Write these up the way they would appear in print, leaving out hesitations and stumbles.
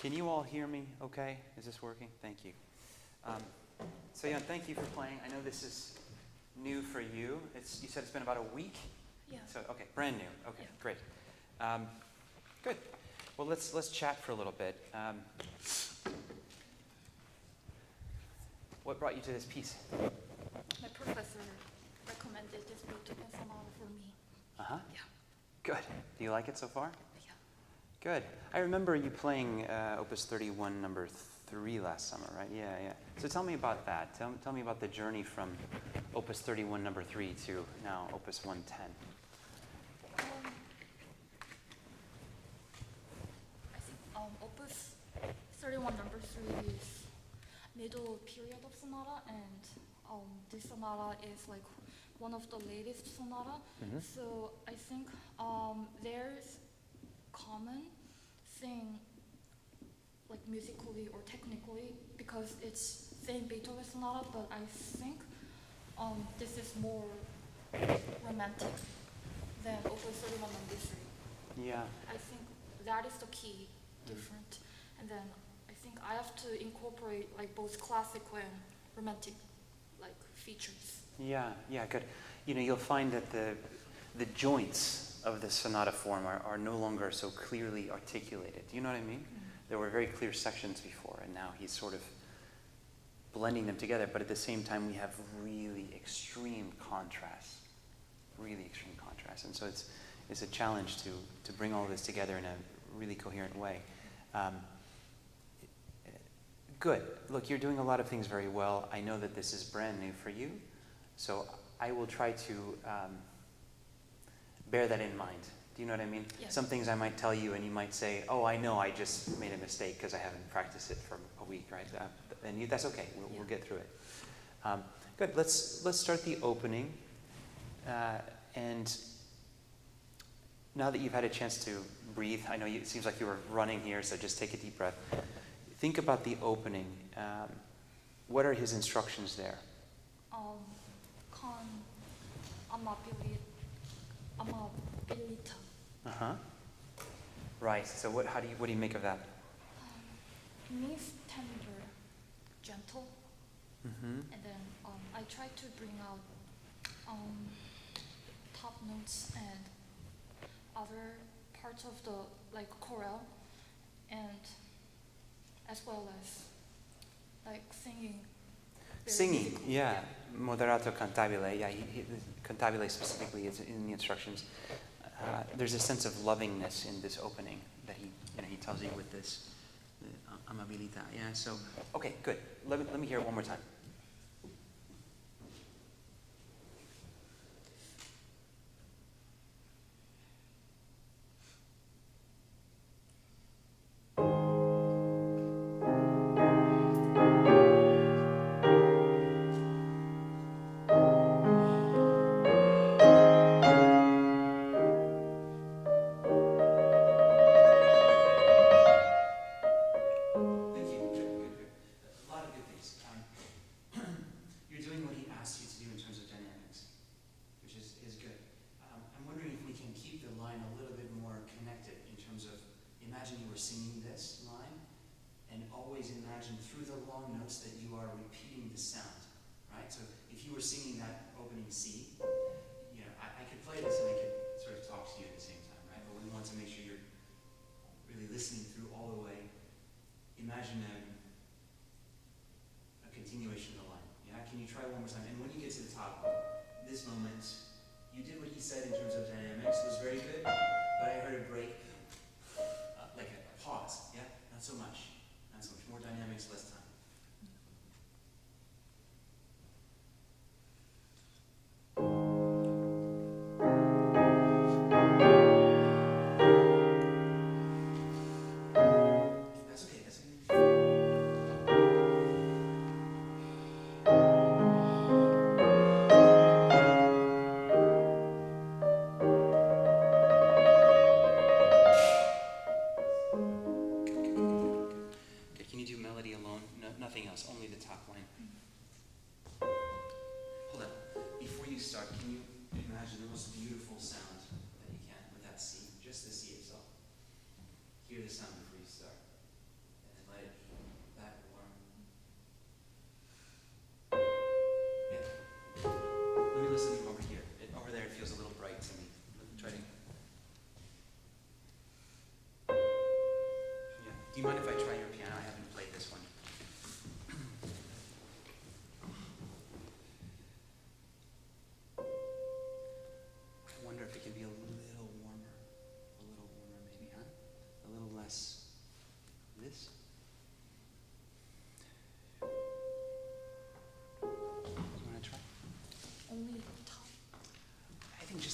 Can you all hear me okay? Is this working? Thank you. So Jan, thank you for playing. I know this is new for you. You said it's been about a week? Yeah. So, okay, brand new. Okay, yeah. Great. Good. Well, let's chat for a little bit. What brought you to this piece? My professor recommended this Beethoven sonata for me. Uh-huh. Yeah. Good. Do you like it so far? Yeah. Good. I remember you playing Opus 31 number 3 last summer, right? Yeah. So tell me about that. Tell me about the journey from Opus 31 number 3 to now Opus 110. I think Opus 31 number 3 is middle period of sonata, and this sonata is like one of the latest sonata. Mm-hmm. So I think there's common thing like musically or technically because it's same Beethoven sonata, but I think this is more romantic than Opus 31 number 3. Yeah. I think that is the key different. And then I think I have to incorporate like both classical and romantic like features. Yeah, good. You'll find that the joints of the sonata form are no longer so clearly articulated. Do you know what I mean? Mm-hmm. There were very clear sections before, and now he's sort of blending them together, but at the same time we have really extreme contrast. And so it's a challenge to bring all this together in a really coherent way. Good. Look, you're doing a lot of things very well. I know that this is brand new for you, so I will try to bear that in mind. Do you know what I mean? Yeah. Some things I might tell you and you might say, oh, I know, I just made a mistake because I haven't practiced it for a week, right? And that's okay. We'll get through it. Good. Let's start the opening. And now that you've had a chance to breathe, I know it seems like you were running here, so just take a deep breath. Think about the opening. What are his instructions there? Con amabilita. Uh-huh. Right. So what do you make of that? It means tender, gentle. Mm-hmm. And then I try to bring out top notes and other parts of the like chorale, and as well as like singing. Singing, yeah. Moderato cantabile, yeah. Cantabile specifically is in the instructions. There's a sense of lovingness in this opening that he tells you with this amabilità. Yeah. So okay, good. Let me hear it one more time.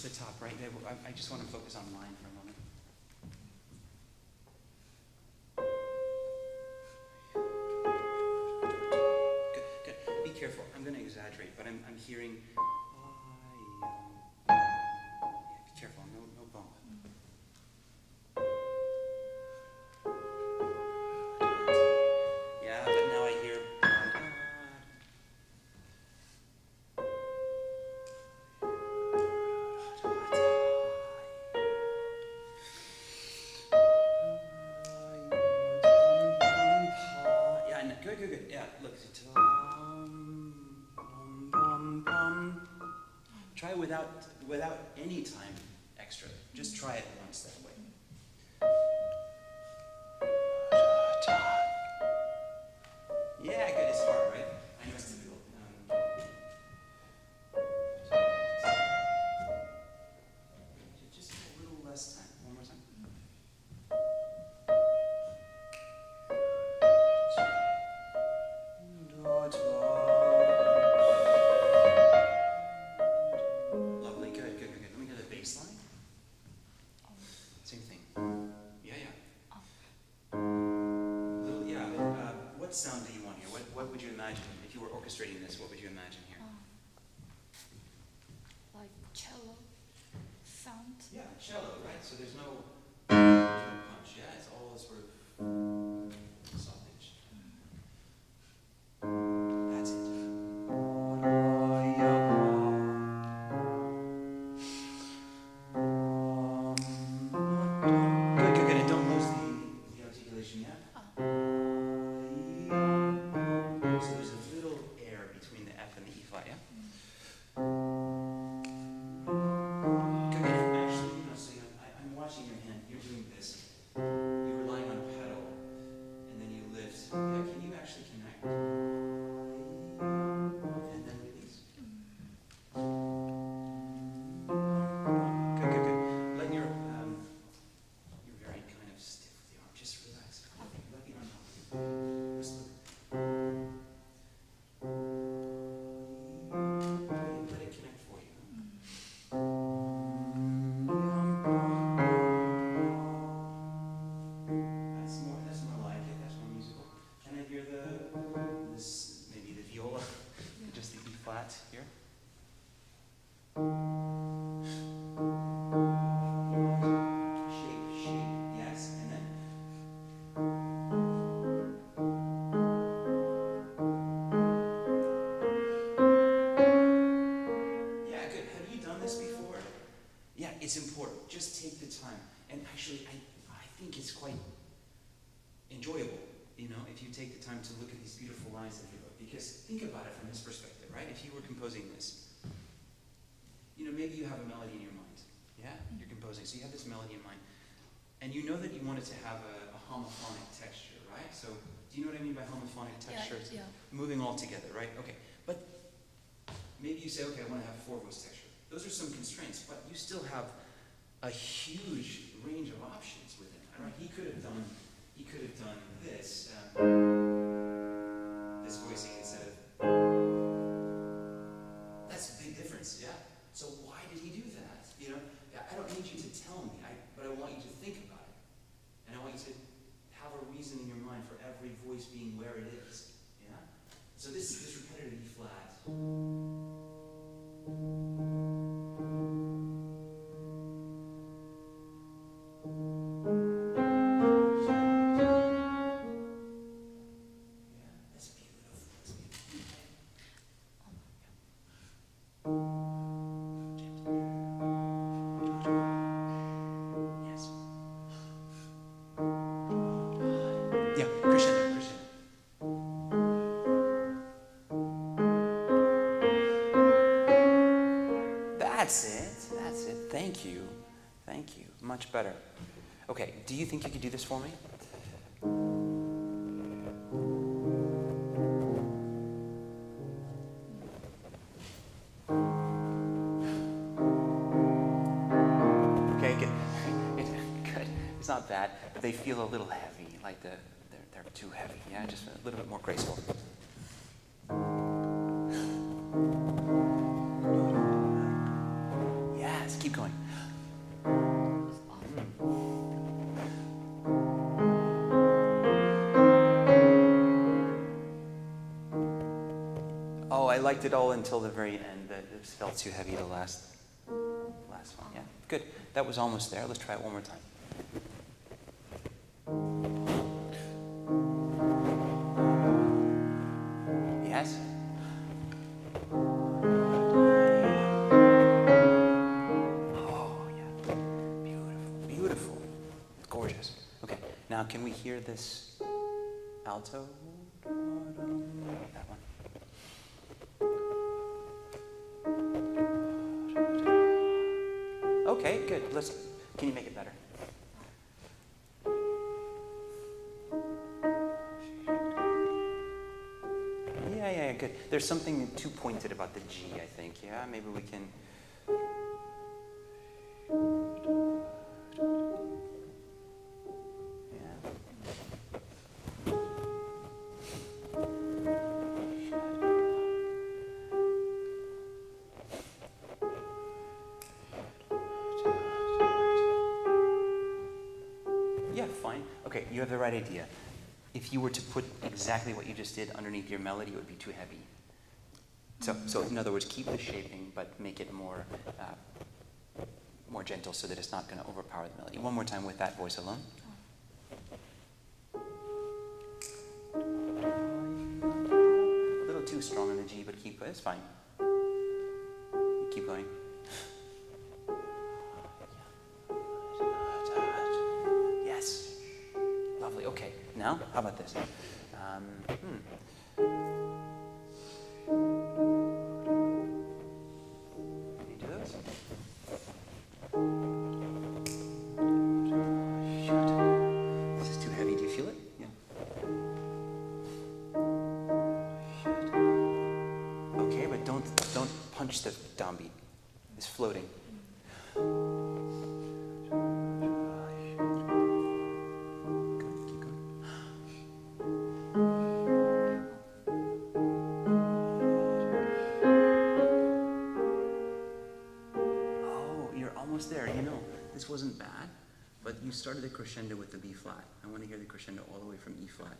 the top, right? I just want to focus on line for a moment. Good. Be careful. I'm going to exaggerate, but I'm hearing. Yeah, be careful. No bump. Yeah, but now I hear. Good. Yeah, look. Try without any time extra. Just try it once that way. Yeah, good. It's hard, right? I know it's difficult. Just a little less time. One more time. Lovely, good. Let me get the bass line. Same thing. Yeah. What sound do you want here? What would you imagine if you were orchestrating this? What would you imagine here? Like cello sound. Yeah, cello, right? So there's no punch. Yeah, it's all sort of soft pitch. That's it. Good. And don't lose the articulation yet. So there's a little air between the F and the E flat, yeah? Good. Actually, so I'm watching your hand. You're doing this. You're relying on a pedal, and then you lift. Yeah, can you actually connect? And then release. Good. Let your you're very kind of stiff with the arm. Just relax. Let the arm help you. Just look. Let it connect for you. That's more like it. That's more musical. Can I hear maybe the viola, just the E flat here? Shape, yes, and then. Yeah, good. Have you done this before? Yeah, it's important. Just take the time. And actually, I think it's quite enjoyable, if you take the time to look at these beautiful lines that you wrote. Because think about it from his perspective, right? If you were composing this, maybe you have a melody in your mind. Yeah, you're composing. So you have this melody in mind. And you know that you want it to have a homophonic texture, right? So do you know what I mean by homophonic texture? Yeah. Moving all together, right? Okay. But maybe you say, okay, I want to have 4-voice texture. Those are some constraints, but you still have a huge range of options within it, right? He could have done this, this voicing instead of. That's a big difference, yeah. So why did he do that? I don't need you to tell me, but I want you to think about it, and I want you to have a reason in your mind for every voice being where it is, yeah. So this repetitive E flat. That's it. Thank you. Much better. Okay, do you think you could do this for me? Okay, good. It's not bad, but they feel a little heavy, like they're too heavy. Yeah, just a little bit more graceful. Yes, keep going. Oh, I liked it all until the very end. It felt too heavy the last one. Yeah, good. That was almost there. Let's try it one more time. Yes? Oh, yeah. Beautiful, beautiful. Gorgeous. Okay, now can we hear this alto? That one. Okay, good. Can you make it better? Yeah, good. There's something too pointed about the G, I think. Yeah, maybe we can. Yeah, fine. Okay, you have the right idea. If you were to put exactly what you just did underneath your melody, it would be too heavy. So in other words, keep the shaping, but make it more gentle so that it's not going to overpower the melody. One more time with that voice alone. A little too strong on the G, but it's fine. Keep going. Yes. Lovely. Okay. Now, how about this? Can you do those? Shoot. This is too heavy. Do you feel it? Yeah. Shoot. Okay, but don't punch the downbeat. It's floating. There, this wasn't bad, but you started the crescendo with the B flat. I want to hear the crescendo all the way from E flat.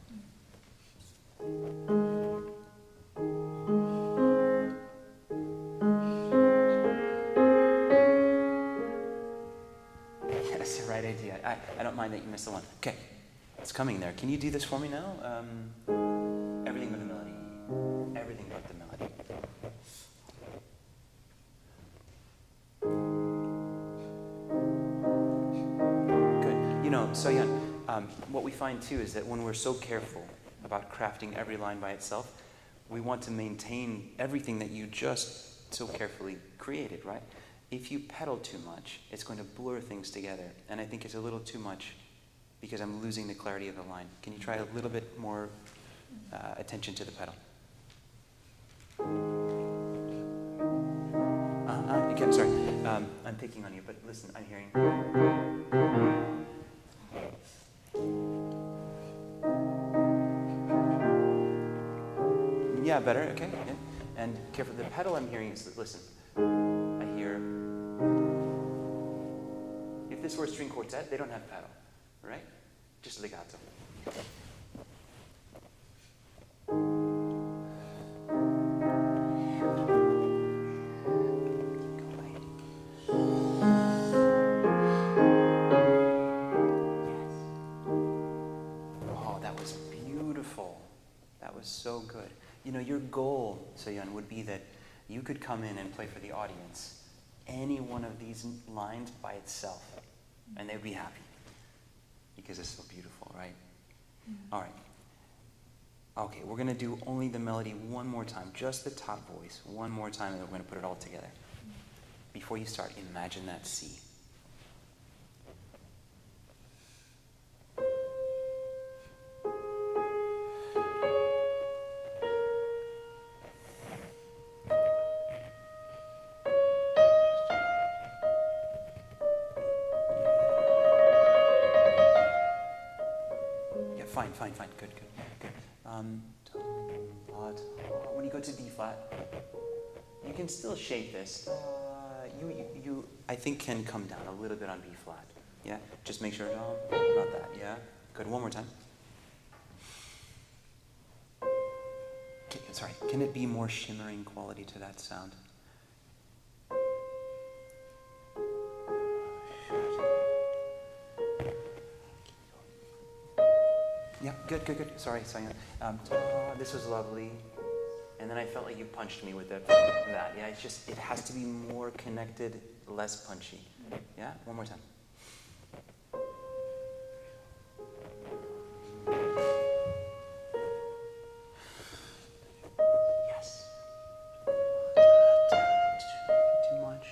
That's the right idea. I don't mind that you missed the one. Okay, it's coming there. Can you do this for me now? Everything but the melody. Everything but the melody. So what we find too is that when we're so careful about crafting every line by itself, we want to maintain everything that you just so carefully created, right? If you pedal too much, it's going to blur things together. And I think it's a little too much because I'm losing the clarity of the line. Can you try a little bit more attention to the pedal? Okay, I'm sorry. I'm picking on you, but listen, I'm hearing. Yeah, better, okay. Yeah. And careful, the pedal I'm hearing is, listen, I hear, if this were a string quartet, they don't have pedal, right? Just legato. So good. Your goal, Soyeon, would be that you could come in and play for the audience any one of these lines by itself, and they'd be happy because it's so beautiful, right? All right. Okay, we're going to do only the melody one more time, just the top voice, one more time, and then we're going to put it all together. Before you start, imagine that C. Fine. Good. When you go to D flat, you can still shape this. You I think can come down a little bit on B flat. Yeah, just make sure. No, not that. Yeah, good. One more time. Okay, sorry, can it be more shimmering quality to that sound? Yeah, good. Sorry. This was lovely. And then I felt like you punched me with that. Yeah, it has to be more connected, less punchy. Yeah, one more time. Yes. Too much.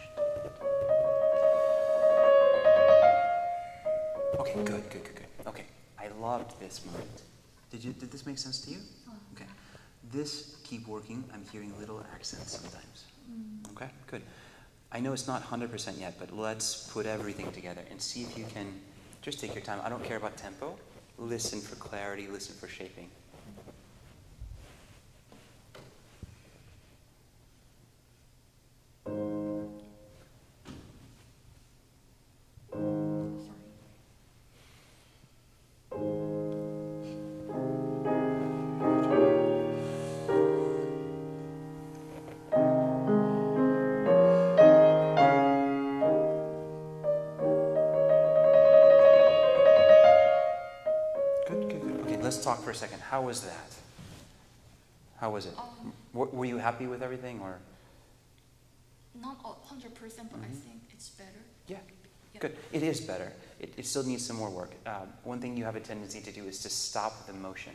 Okay, good. Okay, I loved this moment. Did this make sense to you? Okay. This, keep working. I'm hearing little accents sometimes. Okay, good. I know it's not 100% yet, but let's put everything together and see if you can just take your time. I don't care about tempo. Listen for clarity, listen for shaping. Let's talk for a second. How was that? How was it? Were you happy with everything, or? Not 100%, but I think it's better. Yeah. Good. It is better. It still needs some more work. One thing you have a tendency to do is to stop the motion.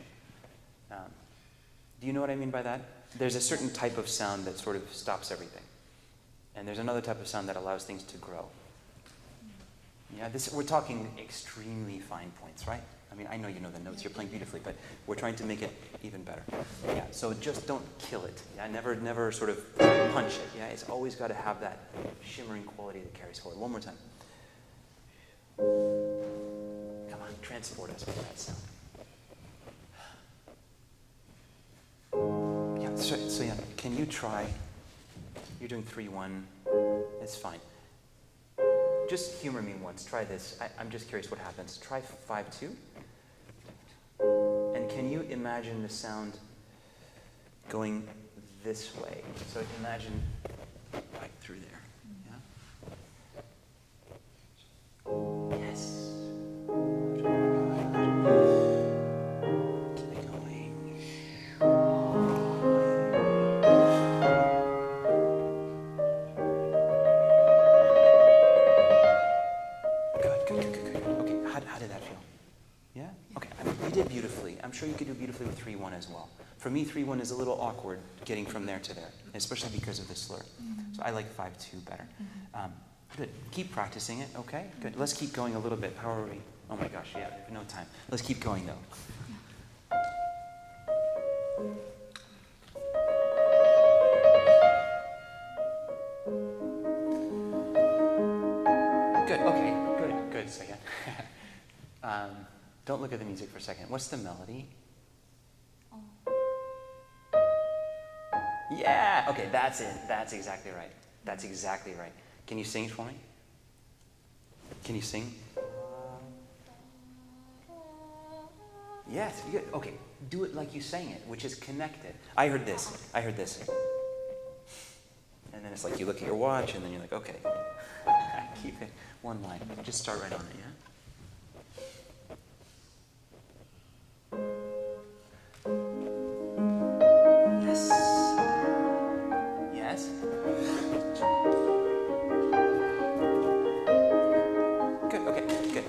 Do you know what I mean by that? There's a certain type of sound that sort of stops everything. And there's another type of sound that allows things to grow. Yeah, we're talking extremely fine points, right? I mean, I know you know the notes, you're playing beautifully, but we're trying to make it even better. Yeah, so just don't kill it. Yeah, never sort of punch it. Yeah, it's always got to have that shimmering quality that carries forward. One more time. Come on, transport us with that sound. Yeah, so yeah, can you try? You're doing 3-1. It's fine. Just humor me once. Try this. I'm just curious what happens. Try 5-2. And can you imagine the sound going this way? So imagine right through there. Yeah? Yes. Keep it going. Good. Okay, how did that feel? Yeah? Okay, you did beautifully. I'm sure you could do beautifully with 3-1 as well. For me, 3-1 is a little awkward getting from there to there, especially because of the slur. So I like 5-2 better. Good. Keep practicing it, okay? Good. Let's keep going a little bit. How are we? Oh my gosh, yeah, we have no time. Let's keep going though. Good, okay, good. So yeah. Don't look at the music for a second. What's the melody? Yeah, okay, that's it. That's exactly right. Can you sing it for me? Can you sing? Yes, good. Okay, do it like you sang it, which is connected. I heard this. And then it's like you look at your watch and then you're like, okay. Keep it one line. Just start right on it, yeah? Yes. Good, okay, good.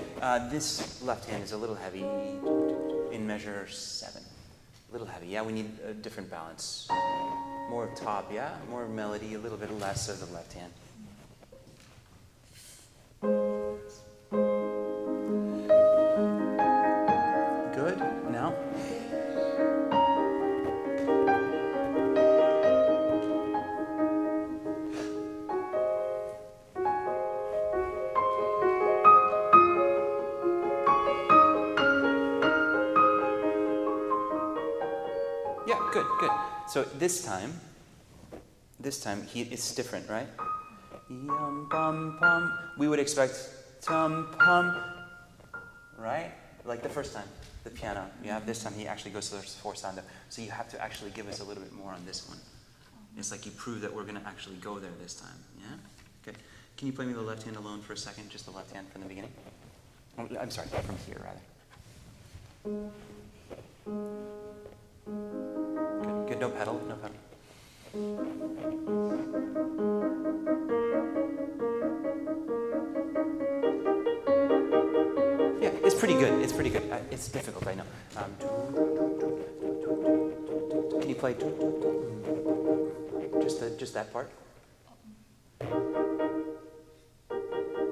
This left hand is a little heavy in measure 7. A little heavy, yeah, we need a different balance. More top, yeah, more melody, a little bit less of the left hand. Good, now? Yeah, good. So this time it's different, right? Yum bum bum. We would expect tum pum, right? Like the first time, the piano. Yeah, this time he actually goes to the forzando. So you have to actually give us a little bit more on this one. It's like you prove that we're going to actually go there this time. Yeah? Okay. Can you play me the left hand alone for a second? Just the left hand from the beginning? Oh, I'm sorry, from here rather. Good, good. No pedal, no pedal. Yeah, it's pretty good. It's pretty good. It's difficult, I know. Can you play just that part?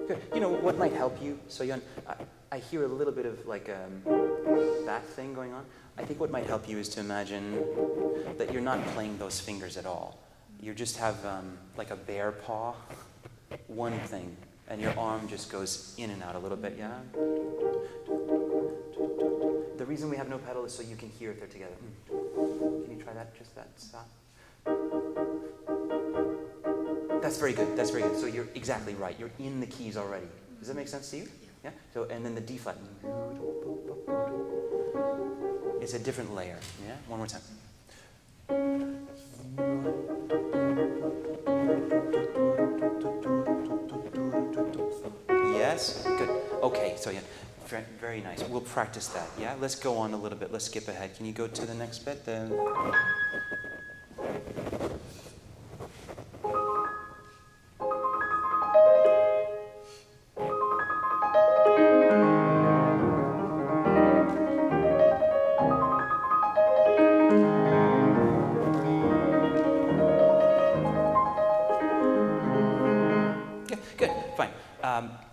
Good. You know what might help you, So-yeon? I hear a little bit of like that thing going on. I think what might help you is to imagine that you're not playing those fingers at all. You just have like a bear paw, one thing, and your arm just goes in and out a little bit, yeah? The reason we have no pedal is so you can hear if they're together. Can you try that, just that stop? That's very good, that's very good. So you're exactly right, you're in the keys already. Does that make sense to you? Yeah? So, and then the D flat. It's a different layer, yeah? One more time. Yes? Good. Okay, so yeah, very nice. We'll practice that, yeah? Let's go on a little bit. Let's skip ahead. Can you go to the next bit?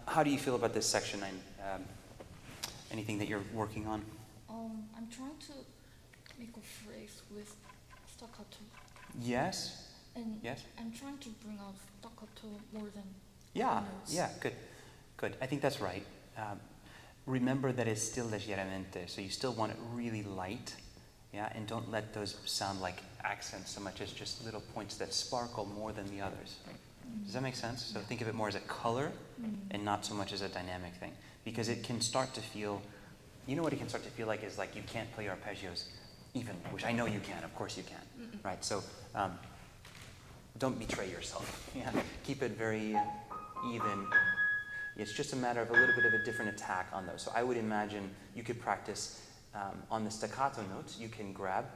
How do you feel about this section? Anything that you're working on? I'm trying to make a phrase with staccato. Yes. And yes. I'm trying to bring out staccato more than notes. Yeah, good. I think that's right. Remember that it's still leggermente, so you still want it really light, yeah, and don't let those sound like accents so much as just little points that sparkle more than the others. Does that make sense? So think of it more as a color and not so much as a dynamic thing. Because it can start to feel, you know what it can start to feel like is like you can't play arpeggios evenly, which I know you can, of course you can, right? So don't betray yourself. Yeah, keep it very even. It's just a matter of a little bit of a different attack on those. So I would imagine you could practice on the staccato notes, you can grab,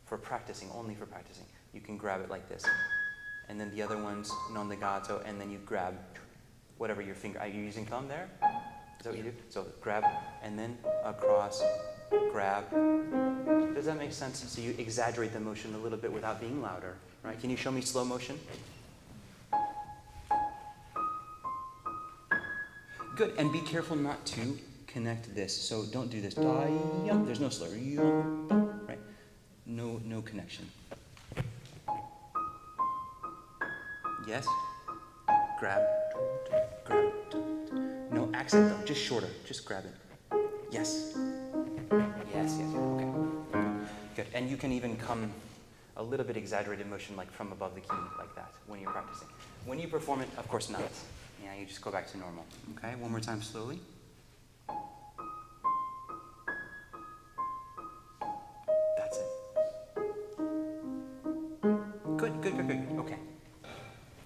for practicing, only for practicing, you can grab it like this. And then the other one's non legato, and then you grab whatever your finger. Are you using thumb there? Is that what you do? So grab, and then across, grab. Does that make sense? So you exaggerate the motion a little bit without being louder, right? Can you show me slow motion? Good, and be careful not to connect this. So don't do this. There's no slur. Right? No connection. Yes? Grab. No accent though, just shorter. Just grab it. Yes. Yes. Okay. Good. And you can even come a little bit exaggerated motion like from above the key, like that, when you're practicing. When you perform it, of course not. Yeah, you just go back to normal. Okay, one more time slowly. That's it. Good. Okay.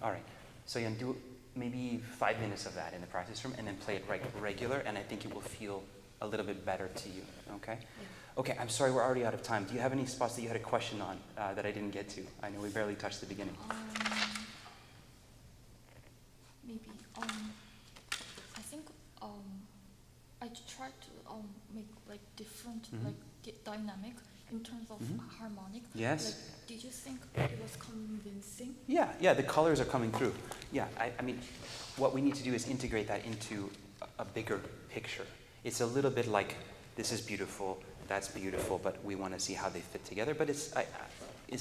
All right. So you do maybe 5 minutes of that in the practice room and then play it regular, and I think it will feel a little bit better to you. Okay? Yeah. Okay, I'm sorry we're already out of time. Do you have any spots that you had a question on that I didn't get to? I know we barely touched the beginning. Maybe. I think I tried to make like different dynamic in terms of harmonic. Yes. Like, did you think it was convincing? Yeah, the colors are coming through. Yeah, I mean, what we need to do is integrate that into a bigger picture. It's a little bit like, this is beautiful, that's beautiful, but we want to see how they fit together. But it's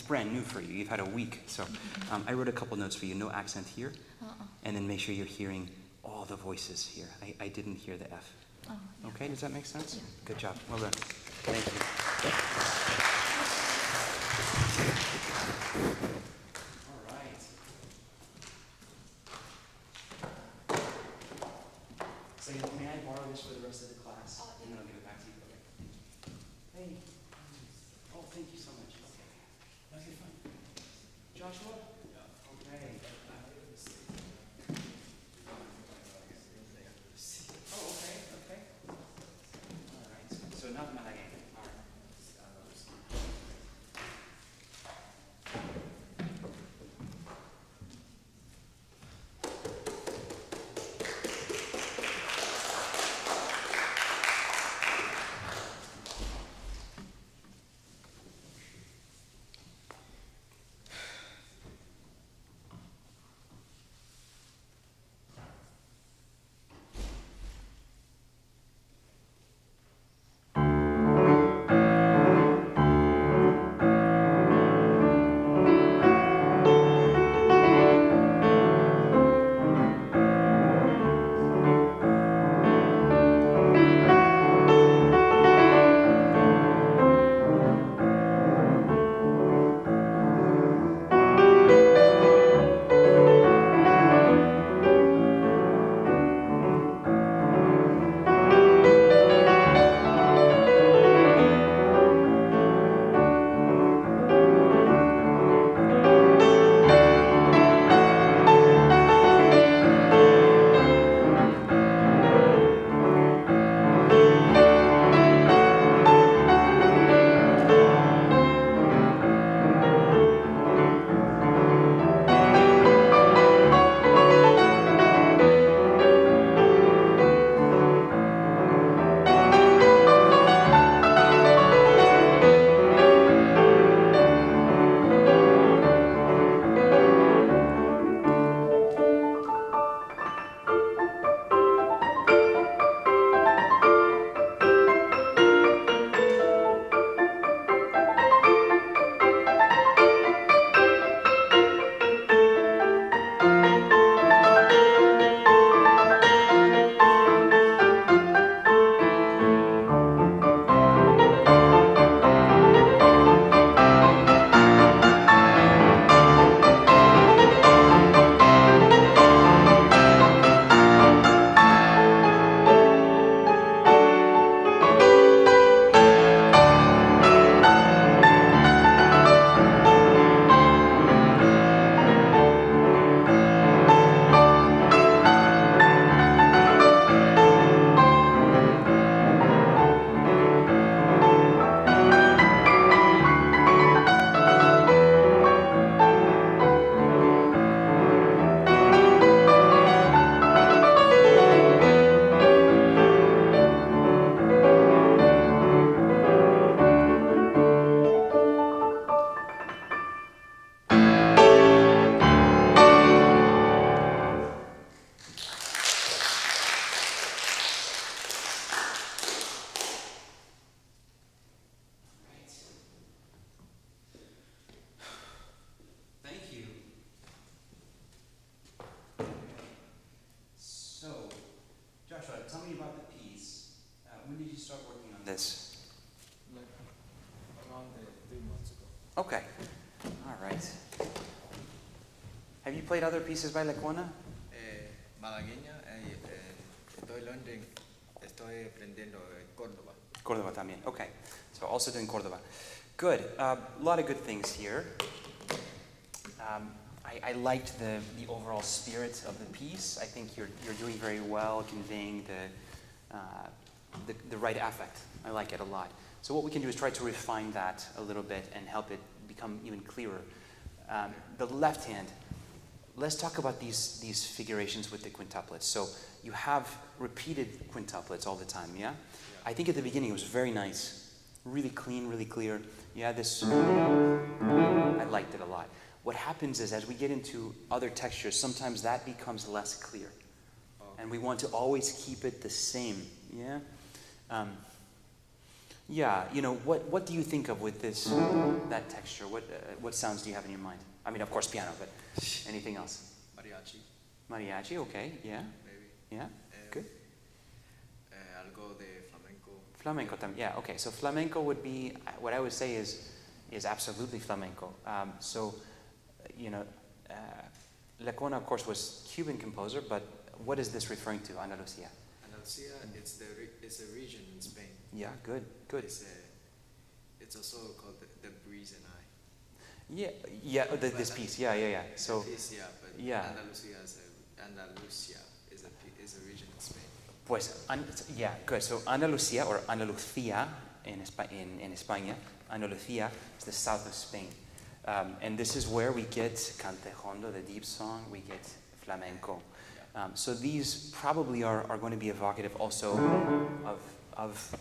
brand new for you. You've had a week. So I wrote a couple notes for you. No accent here. And then make sure you're hearing all the voices here. I didn't hear the F. Yeah. Okay, does that make sense? Yeah. Good job. Well done. Thank you. All right. So may I borrow this for the rest of the class? And then I'll give it back. Joshua? Okay. Oh, okay, okay. All right. So not Malagueña. All right. this? Like around 3 months ago. Okay. All right. Have you played other pieces by Lecuona? Malagueña, estoy learning, estoy aprendiendo Córdoba. Córdoba también. Okay. So also doing Córdoba. Good. A lot of good things here. I liked the overall spirit of the piece. I think you're doing very well conveying the right affect. I like it a lot. So what we can do is try to refine that a little bit and help it become even clearer. The left hand, let's talk about these figurations with the quintuplets. So you have repeated quintuplets all the time, yeah? I think at the beginning it was very nice, really clean, really clear. You had this, I liked it a lot. What happens is as we get into other textures, sometimes that becomes less clear. And we want to always keep it the same, yeah? Yeah, you know, what do you think of with this, that texture? What sounds do you have in your mind? I mean, of course, piano, but anything else? Mariachi. Mariachi, okay, yeah. Maybe. Yeah, good. Algo de flamenco. Flamenco, yeah, okay. So flamenco would be, what I would say is absolutely flamenco. You know, Lecuona, of course, was Cuban composer, but what is this referring to, Andalusia? Andalusia, it's a region in Spain. Yeah, good, good. It's also called the Breeze and I. This piece, yeah. So, Piece, yeah, but yeah. Andalusia is a region in Spain. Pues, good. So Andalucía or Andalucía in España, Andalucía is the south of Spain. And this is where we get cantejondo, the deep song, we get flamenco. So these probably are going to be evocative also of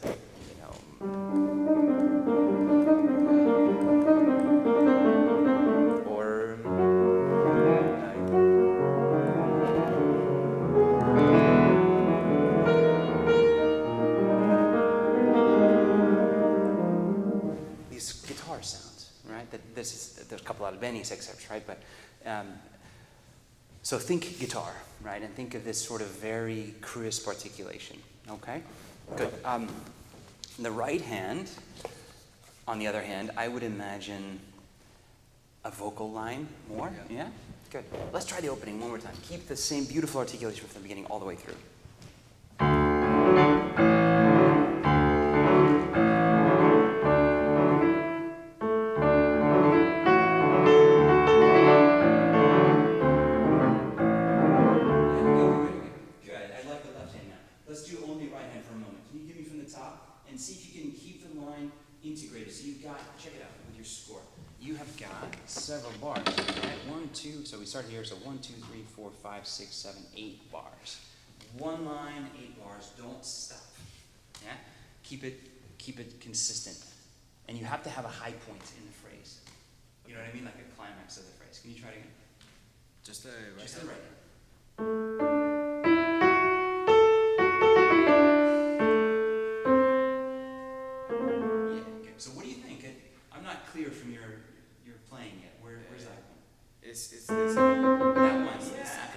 or these guitar sounds, right? There's a couple of Albeni's excerpts, right? But so think guitar, right? And think of this sort of very crisp articulation, okay? Good. The right hand, on the other hand, I would imagine a vocal line more, yeah? Good. Let's try the opening one more time. Keep the same beautiful articulation from the beginning all the way through. And see if you can keep the line integrated. So you've got, check it out with your score. You have got several bars, right? 1, 2, so we start here, so 1, 2, 3, 4, 5, 6, 7, 8 bars. One line, 8 bars, don't stop. Yeah? Keep it consistent. And you have to have a high point in the phrase. You know what I mean? Like a climax of the phrase. Can you try it again? Just the right Just hand. the right hand. So what do you think? I'm not clear from your playing yet. Where's that one? It's that one.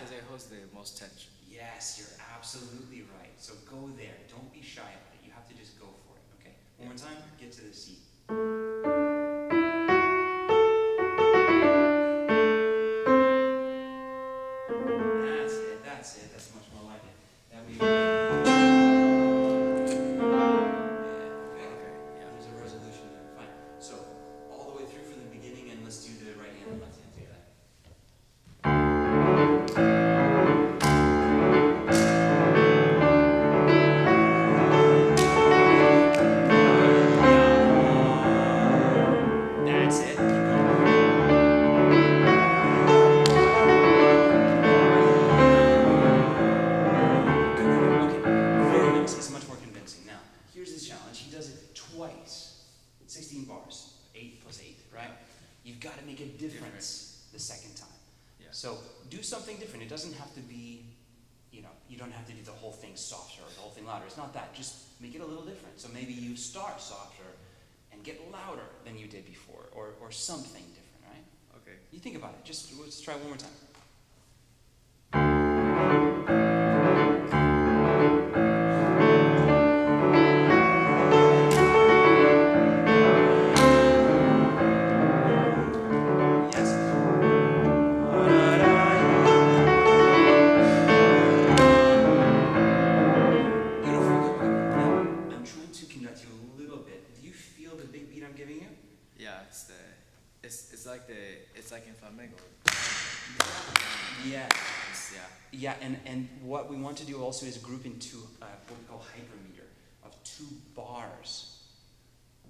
because it holds the most tension. Yes, you're absolutely right. So go there. Don't be shy about it. You have to just go for it. Okay. One more time. Get to the C. That's it. That's much more like it. That we. There's a resolution there. Fine. So all the way through from the beginning, and let's do the right hand and left hand together. That's it. Keep going. Okay, very nice. It's much more convincing. Now, here's the challenge. He does it twice. 16 bars. 8 plus 8, right? You've got to make a difference the second time. Yeah. So do something different. It doesn't have to be, you don't have to do the whole thing softer or the whole thing louder. It's not that. Just make it a little different. So maybe you start softer and get louder than you did before, or something different, right? Okay. You think about it. Let's try one more time. Yes. Beautiful. Now, I'm trying to conduct you a little bit. Do you feel the big beat I'm giving you? Yeah, it's like in flamenco. Yeah. Yeah. Yeah, and what we want to do also is group into what we call hypermeter of 2 bars.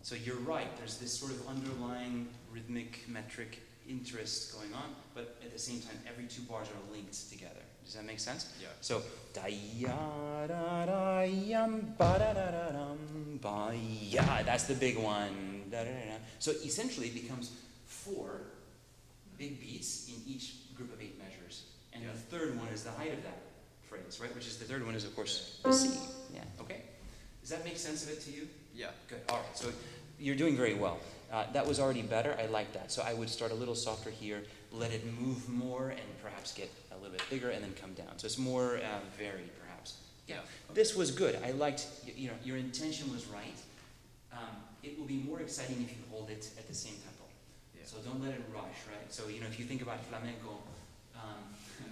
So you're right, there's this sort of underlying rhythmic metric interest going on, but at the same time, every 2 bars are linked together. Does that make sense? Yeah. So, da-ya-da-da-yum, ba-da-da-da-dum, ba-ya, that's the big one. Da-da-da-da. So essentially it becomes 4 big beats in each group of 8 measures. And the third one is the height of that phrase, right? Which is the third one is, of course, the C. Yeah, okay? Does that make sense of it to you? Yeah. Good, all right. So you're doing very well. That was already better. I like that. So I would start a little softer here, let it move more, and perhaps get a little bit bigger, and then come down. So it's more varied, perhaps. Yeah. Okay. This was good. I liked, your intention was right. It will be more exciting if you hold it at the same tempo. Yeah. So don't let it rush, right? So, if you think about flamenco,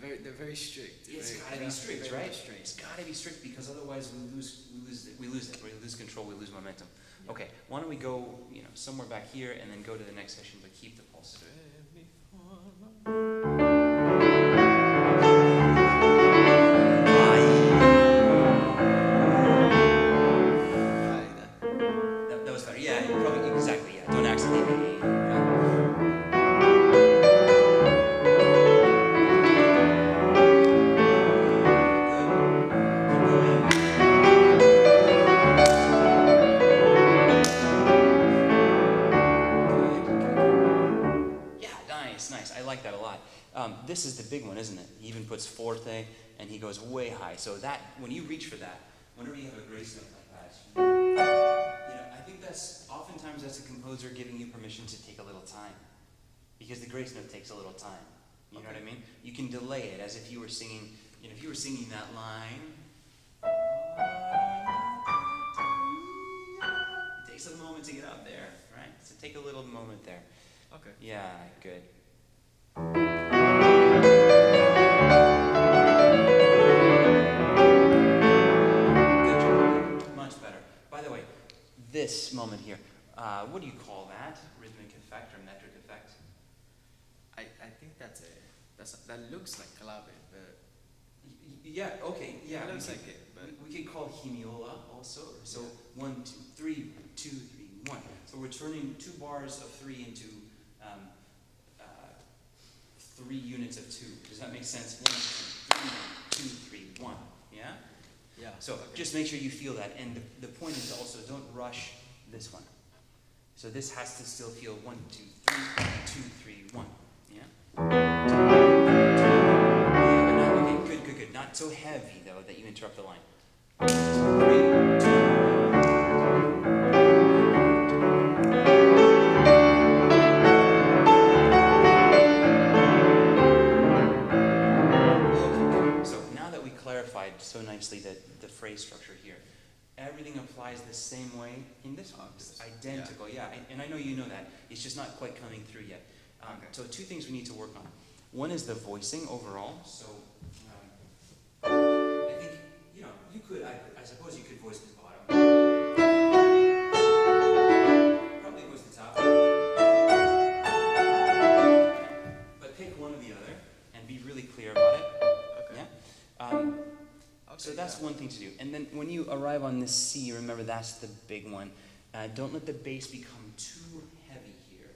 They're very strict. It's Very- got to yeah, be strict, very right? strict. It's got to be strict because otherwise we lose it. We lose control. We lose momentum. Yeah. Okay, why don't we go, somewhere back here and then go to the next session, but keep the pulse. That was better. Yeah, probably exactly. Yeah, don't accidentally. Nice. I like that a lot. This is the big one, isn't it? He even puts forte, and he goes way high. So that, when you reach for that, whenever you have a grace note like that, I think oftentimes that's a composer giving you permission to take a little time. Because the grace note takes a little time. You know what I mean? You can delay it as if you were singing, if you were singing that line. It takes a moment to get up there, right? So take a little moment there. Okay. Yeah, good. Good job. Much better. By the way, this moment here, what do you call that? Rhythmic effect or metric effect? I think that looks like clave, but Yeah, okay, yeah. it looks like it, but We could call hemiola also. So 1, 2, 3, 2, 3, 1. So we're turning 2 bars of 3 into 3 units of 2. Does that make sense? 1, 2, 3, 1. Yeah? yeah. So okay. just make sure you feel that. And the point is also don't rush this one. So this has to still feel 1, 2, 3, 2, 3, 1. Yeah? Yeah, but not, okay, good. Not so heavy though that you interrupt the line. 3, 2, 1. Clarified so nicely that the phrase structure here. Everything applies the same way in this one. It's identical, yeah. And I know you know that. It's just not quite coming through yet. So 2 things we need to work on. One is the voicing overall. So I think, you could, I suppose you could voice the bottom. Probably voice the top. But pick one or the other and be really clear about it. Okay. Yeah? So that's one thing to do. And then when you arrive on this C, remember that's the big one. Don't let the bass become too heavy here.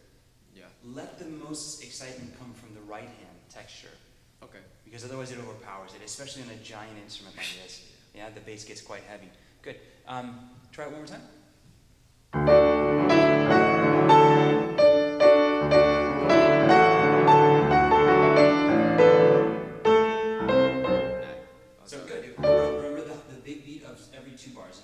Yeah. Let the most excitement come from the right hand texture. Okay. Because otherwise it overpowers it, especially on a giant instrument like this. Yeah, the bass gets quite heavy. Good. Try it one more time. So good. Remember the big beat of every 2 bars.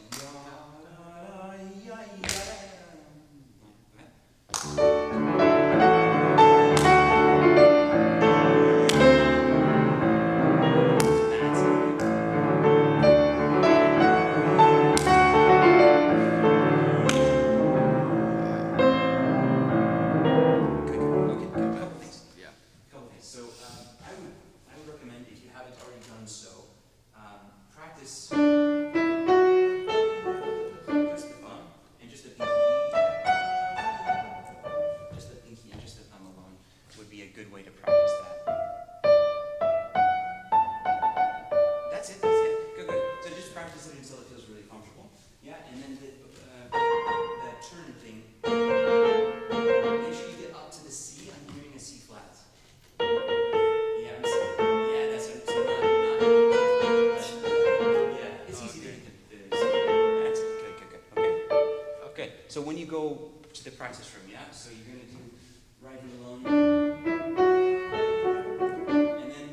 So when you go to the practice room, yeah? So you're going to do right hand alone. And then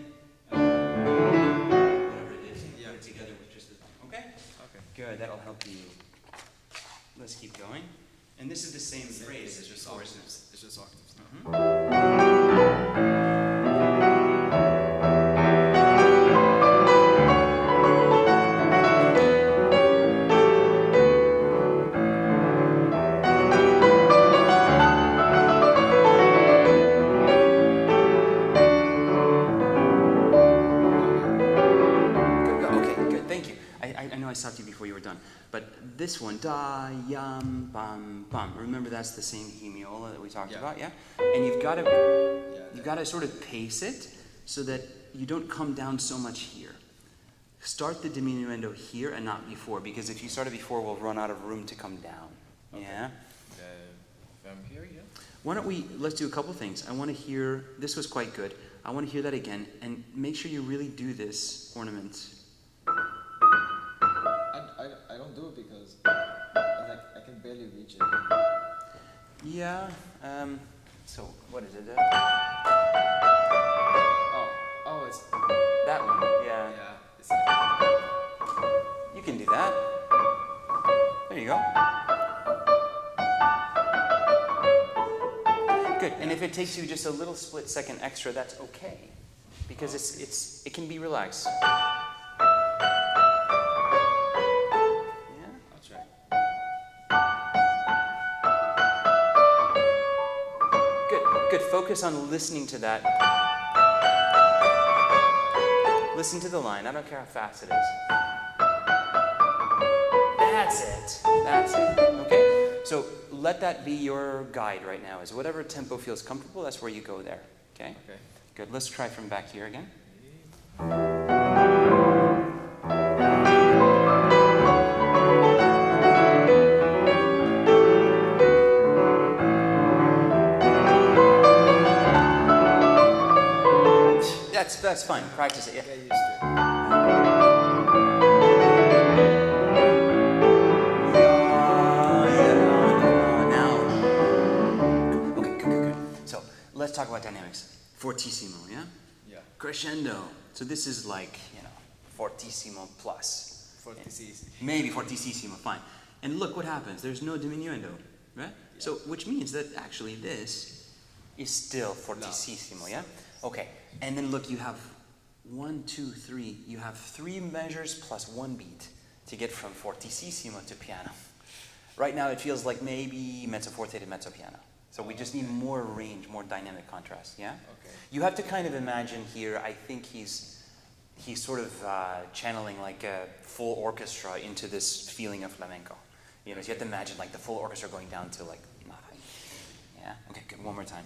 whatever it is, you put it together with just the thumb. Okay? Okay. Good, that'll help you. Let's keep going. And this is the same phrase as just before, octaves. It's just octaves now. But this one, da, yum, bum, bum. Remember that's the same hemiola that we talked about, yeah? And you've got to sort of pace it so that you don't come down so much here. Start the diminuendo here and not before, because if you start it before, we'll run out of room to come down. Okay. Yeah? From here, yeah. Why don't let's do a couple things. I want to hear, this was quite good. I want to hear that again, and make sure you really do this ornament. I don't do it because I can barely reach it. Yeah, so what is it? Oh, it's That one, yeah. yeah. It's You can do that. There you go. Good, and if it takes you just a little split second extra, that's okay. Because it can be relaxed. I'll try. Good, focus on listening to that. Listen to the line, I don't care how fast it is. That's it, okay? So let that be your guide right now, is whatever tempo feels comfortable, that's where you go there, okay? Okay. Good, let's try from back here again. That's fine, practice it, yeah. Get used to it. Good. So let's talk about dynamics. Fortissimo, yeah? Yeah. Crescendo. So this is like, fortissimo plus. Fortissimo. Maybe fortissimo, fine. And look what happens. There's no diminuendo, right? Yeah. So which means that actually this is still fortissimo, yeah? Okay. And then look, you have 1, 2, 3. You have 3 measures plus 1 beat to get from fortissimo to piano. Right now it feels like maybe mezzo forte to mezzo piano. So we just need more range, more dynamic contrast, yeah? Okay. You have to kind of imagine here, I think he's sort of channeling like a full orchestra into this feeling of flamenco. So you have to imagine like the full orchestra going down to like nothing. Yeah? Okay, good, one more time.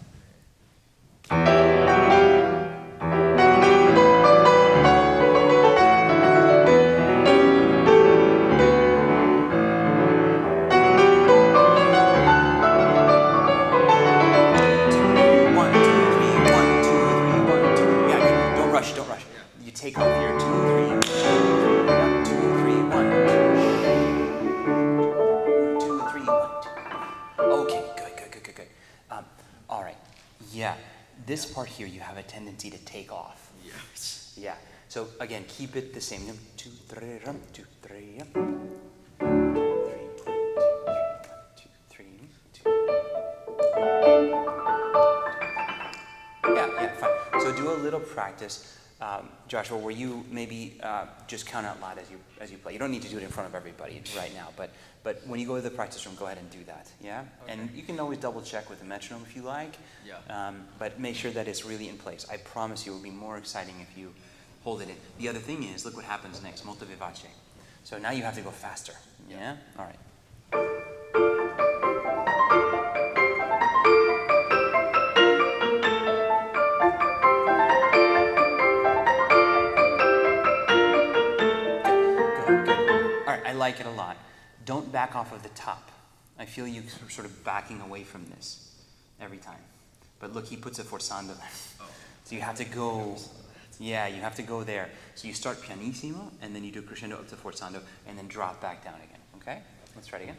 Don't rush. You take off here, 2, 3, 2, 3, 1. 2, 3, 1. Okay, good. All right. Yeah, this part here, you have a tendency to take off. Yes. Yeah. So again, keep it the same. 2, 3, 2, 3, 3, 2. Yeah, fine. So do a little practice. Joshua, where you maybe just count out loud as you play. You don't need to do it in front of everybody right now, but when you go to the practice room, go ahead and do that, yeah? Okay. And you can always double check with the metronome if you like, but make sure that it's really in place. I promise you it will be more exciting if you hold it in. The other thing is, look what happens next, molto vivace. So now you have to go faster, yeah? All right. I like it a lot. Don't back off of the top. I feel you sort of backing away from this every time. But look, he puts a forzando there. So you have to go, you have to go there. So you start pianissimo, and then you do crescendo up to forzando, and then drop back down again, okay? Let's try it again.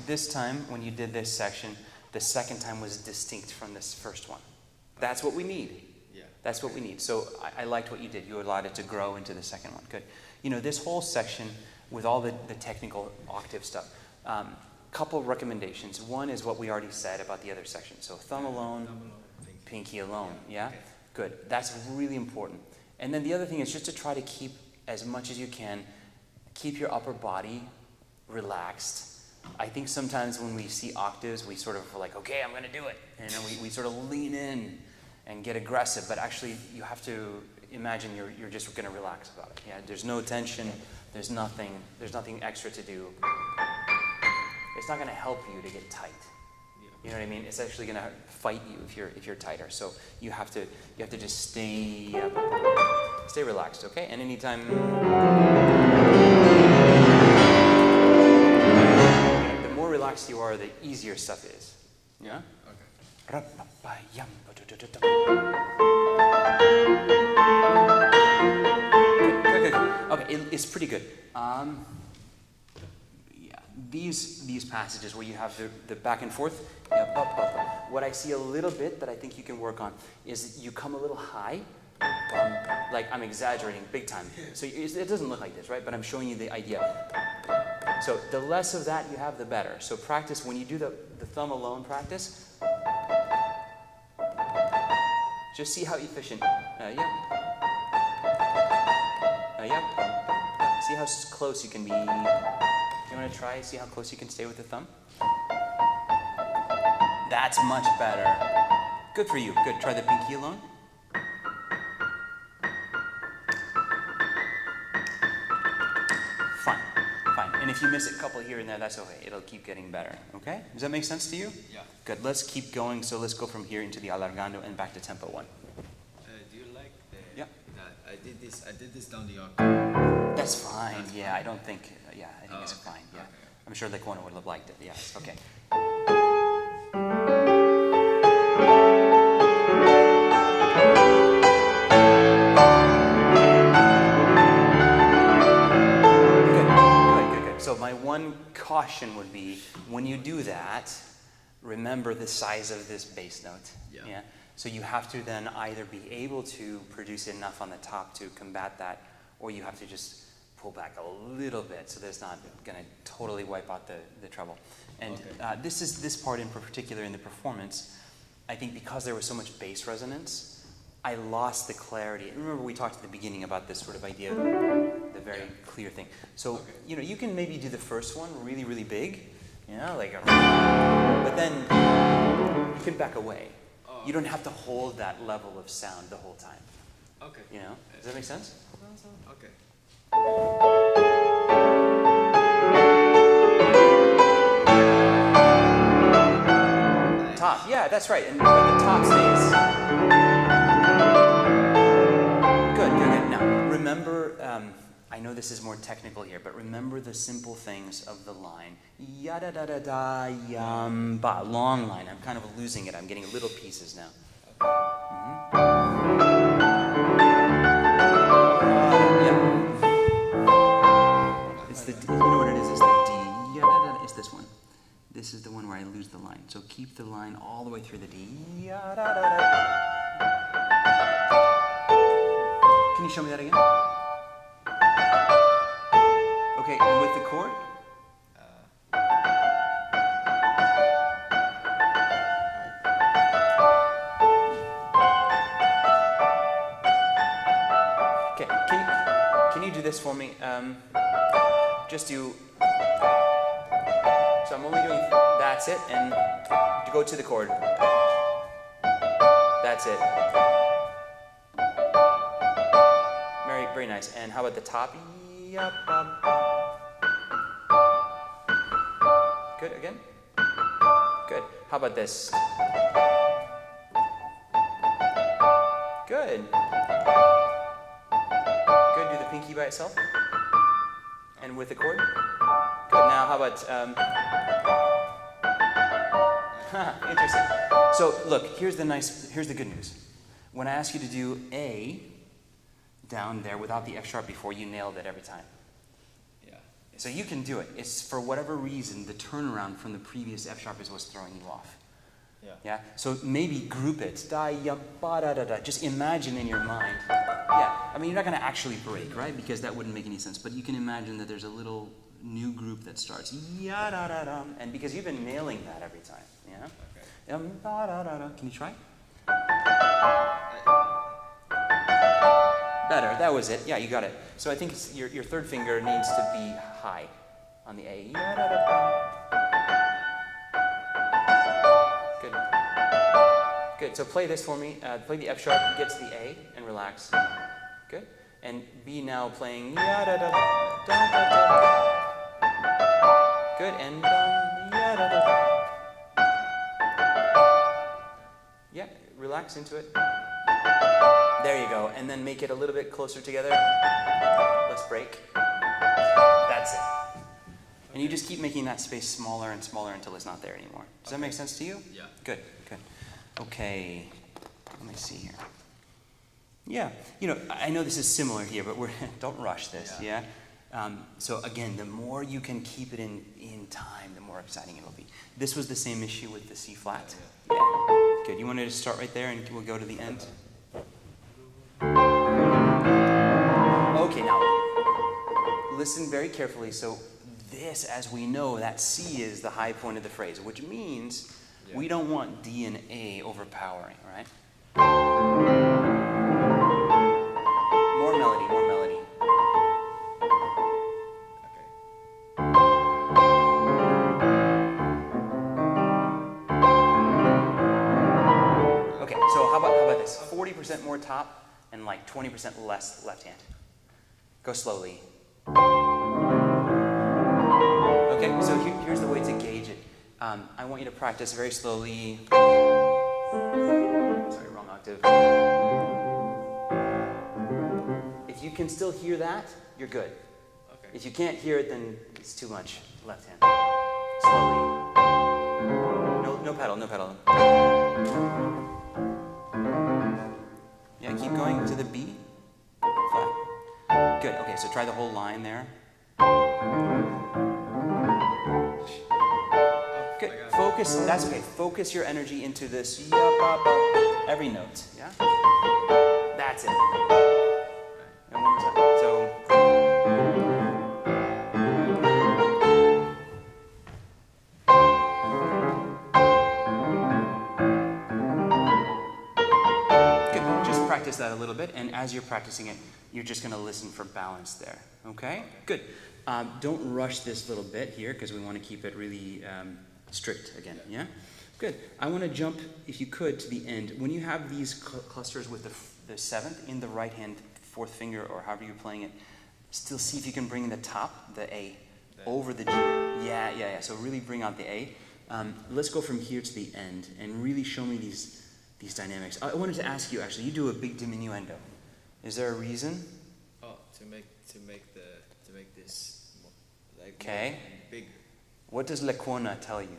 This time, when you did this section, the second time was distinct from this first one. That's what we need. Yeah. That's what we need. So I liked what you did. You allowed it to grow into the second one. Good. You know, this whole section with all the technical octave stuff, couple of recommendations. One is what we already said about the other section. So thumb alone, pinky alone. Yeah? Okay. Good. That's really important. And then the other thing is just to try to keep, as much as you can, keep your upper body relaxed. I think sometimes when we see octaves, we sort of are like, okay, I'm going to do it. And then we sort of lean in and get aggressive. But actually, you have to imagine you're just going to relax about it. Yeah, there's no tension. There's nothing extra to do. It's not going to help you to get tight. You know what I mean? It's actually going to fight you if you're tighter. So you have to just stay relaxed, okay? And anytime the more relaxed you are, the easier stuff is. Yeah? Okay. Good. Okay, it's pretty good. These passages where you have the back and forth, what I see a little bit that I think you can work on is you come a little high, like I'm exaggerating big time. So it doesn't look like this, right? But I'm showing you the idea. So the less of that you have, the better. So practice, when you do the thumb alone practice, just see how efficient. See how close you can be. You want to try, see how close you can stay with the thumb? That's much better. Good for you. Good. Try the pinky alone. Fine. And if you miss a couple here and there, that's okay. It'll keep getting better. Okay? Does that make sense to you? Yeah. Good. Let's keep going. So let's go from here into the alargando and back to tempo 1. Do you like the? Yeah. I did this down the octave. That's fine. That's yeah, fine. I don't think. I think it's fine. Yeah. Okay. I'm sure Lequona would have liked it. Yes. Okay. Good. So my one caution would be, when you do that, remember the size of this bass note. Yeah. So you have to then either be able to produce enough on the top to combat that, or you have to just pull back a little bit so that it's not going to totally wipe out the treble. And okay. This part in particular in the performance, I think because there was so much bass resonance, I lost the clarity. Remember we talked at the beginning about this sort of idea of the very clear thing. So, you can maybe do the first one really, really big, but then you can back away. You don't have to hold that level of sound the whole time. Okay. Does that make sense? Okay. Top, yeah, that's right. And but the top stays. Good. Now, remember, I know this is more technical here, but remember the simple things of the line. Yada da da da yum ba. Long line. I'm kind of losing it. I'm getting little pieces now. You know what it is? It's the D. It's this one. This is the one where I lose the line. So keep the line all the way through the D. Can you show me that again? Okay, and with the chord? Okay, can you do this for me? Just do. So I'm only doing. That's it, and to go to the chord. That's it. Very nice. And how about the top? Good. Again. Good. How about this? Good. Good. Do the pinky by itself. And with the chord? Good. Now, how about, interesting. So, look, here's the good news. When I ask you to do A down there without the F sharp before, you nailed it every time. Yeah. So you can do it. It's for whatever reason, the turnaround from the previous F sharp is what's throwing you off. Yeah. So maybe group it. Da yum ba da da da. Just imagine in your mind. Yeah. I mean, you're not going to actually break, right? Because that wouldn't make any sense. But you can imagine that there's a little new group that starts. Ya da da dum. And because you've been nailing that every time. Yeah. Okay. Ba da da da. Can you try? Better. That was it. Yeah, you got it. So I think it's your third finger needs to be high on the A. Ya da da da. Good. Good. So play this for me. Play the F sharp, get to the A, and relax. Good. And B now playing ya da da da da da. Good. And ya da da da. Yeah. Relax into it. There you go. And then make it a little bit closer together. Let's break. That's it. And you just keep making that space smaller and smaller until it's not there anymore. Does that make sense to you? Yeah. Good, good. Okay, let me see here. Yeah, you know, I know this is similar here, but don't rush this, yeah? So again, the more you can keep it in time, the more exciting it'll be. This was the same issue with the C flat. Yeah. Good, you wanted to start right there and we'll go to the end? Okay, now, listen very carefully. So this, as we know, that C is the high point of the phrase, which means we don't want D and A overpowering, right? More melody, more melody. Okay, so how about this? 40% more top and like 20% less left hand. Go slowly. Okay, so here's the way to gauge it. I want you to practice very slowly. Sorry, wrong octave. If you can still hear that, you're good. Okay. If you can't hear it, then it's too much left hand. Slowly. No pedal, no pedal. Yeah, keep going to the B. Flat. Good, okay, so try the whole line there. Good, focus, that's okay. Focus your energy into this, every note, yeah? That's it. And one more time. So, good, just practice that a little bit, and as you're practicing it, you're just going to listen for balance there, okay? Good. Don't rush this little bit here, because we want to keep it really strict again, yeah? Good. I want to jump, if you could, to the end. When you have these clusters with the seventh in the right hand, fourth finger, or however you're playing it, still see if you can bring the top, the A, over the G. Yeah. So really bring out the A. Let's go from here to the end and really show me these dynamics. I wanted to ask you, actually, you do a big diminuendo. Is there a reason? Oh, to make this more, like Okay. bigger. What does Lecuona tell you?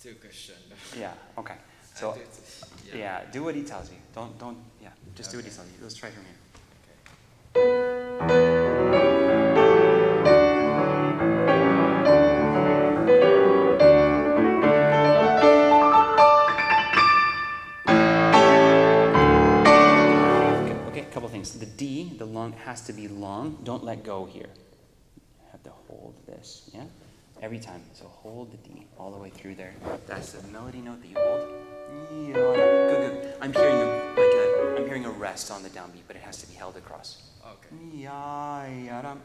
Too crescendo. Yeah, okay. So, Yeah. do what he tells you. Don't, just do what he tells you. Let's try from here. Okay, a couple things. The D, the long, has to be long. Don't let go here. You have to hold this, yeah? Every time. So hold the D all the way through there. That's the melody note that you hold. Yeah. Good. I'm hearing a rest on the downbeat, but it has to be held across. Okay.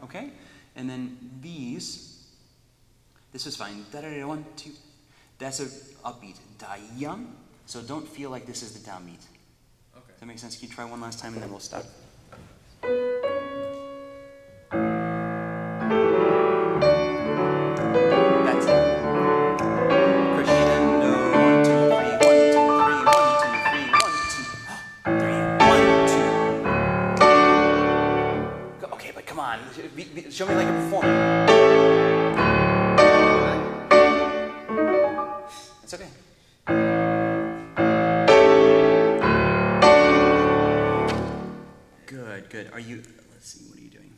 Okay? And then these, this is fine. Da-da-da, 1, 2. That's a upbeat. Da-yum. So don't feel like this is the downbeat. Okay. Does that make sense? Can you try one last time and then we'll stop? That's it. Crescendo. 1, 2, 3, 1, 2, 3, 1, 2, 3, 1, 2, 3. Okay, but come on. Show me like a performer. It's okay. Good. Are you, let's see, what are you doing?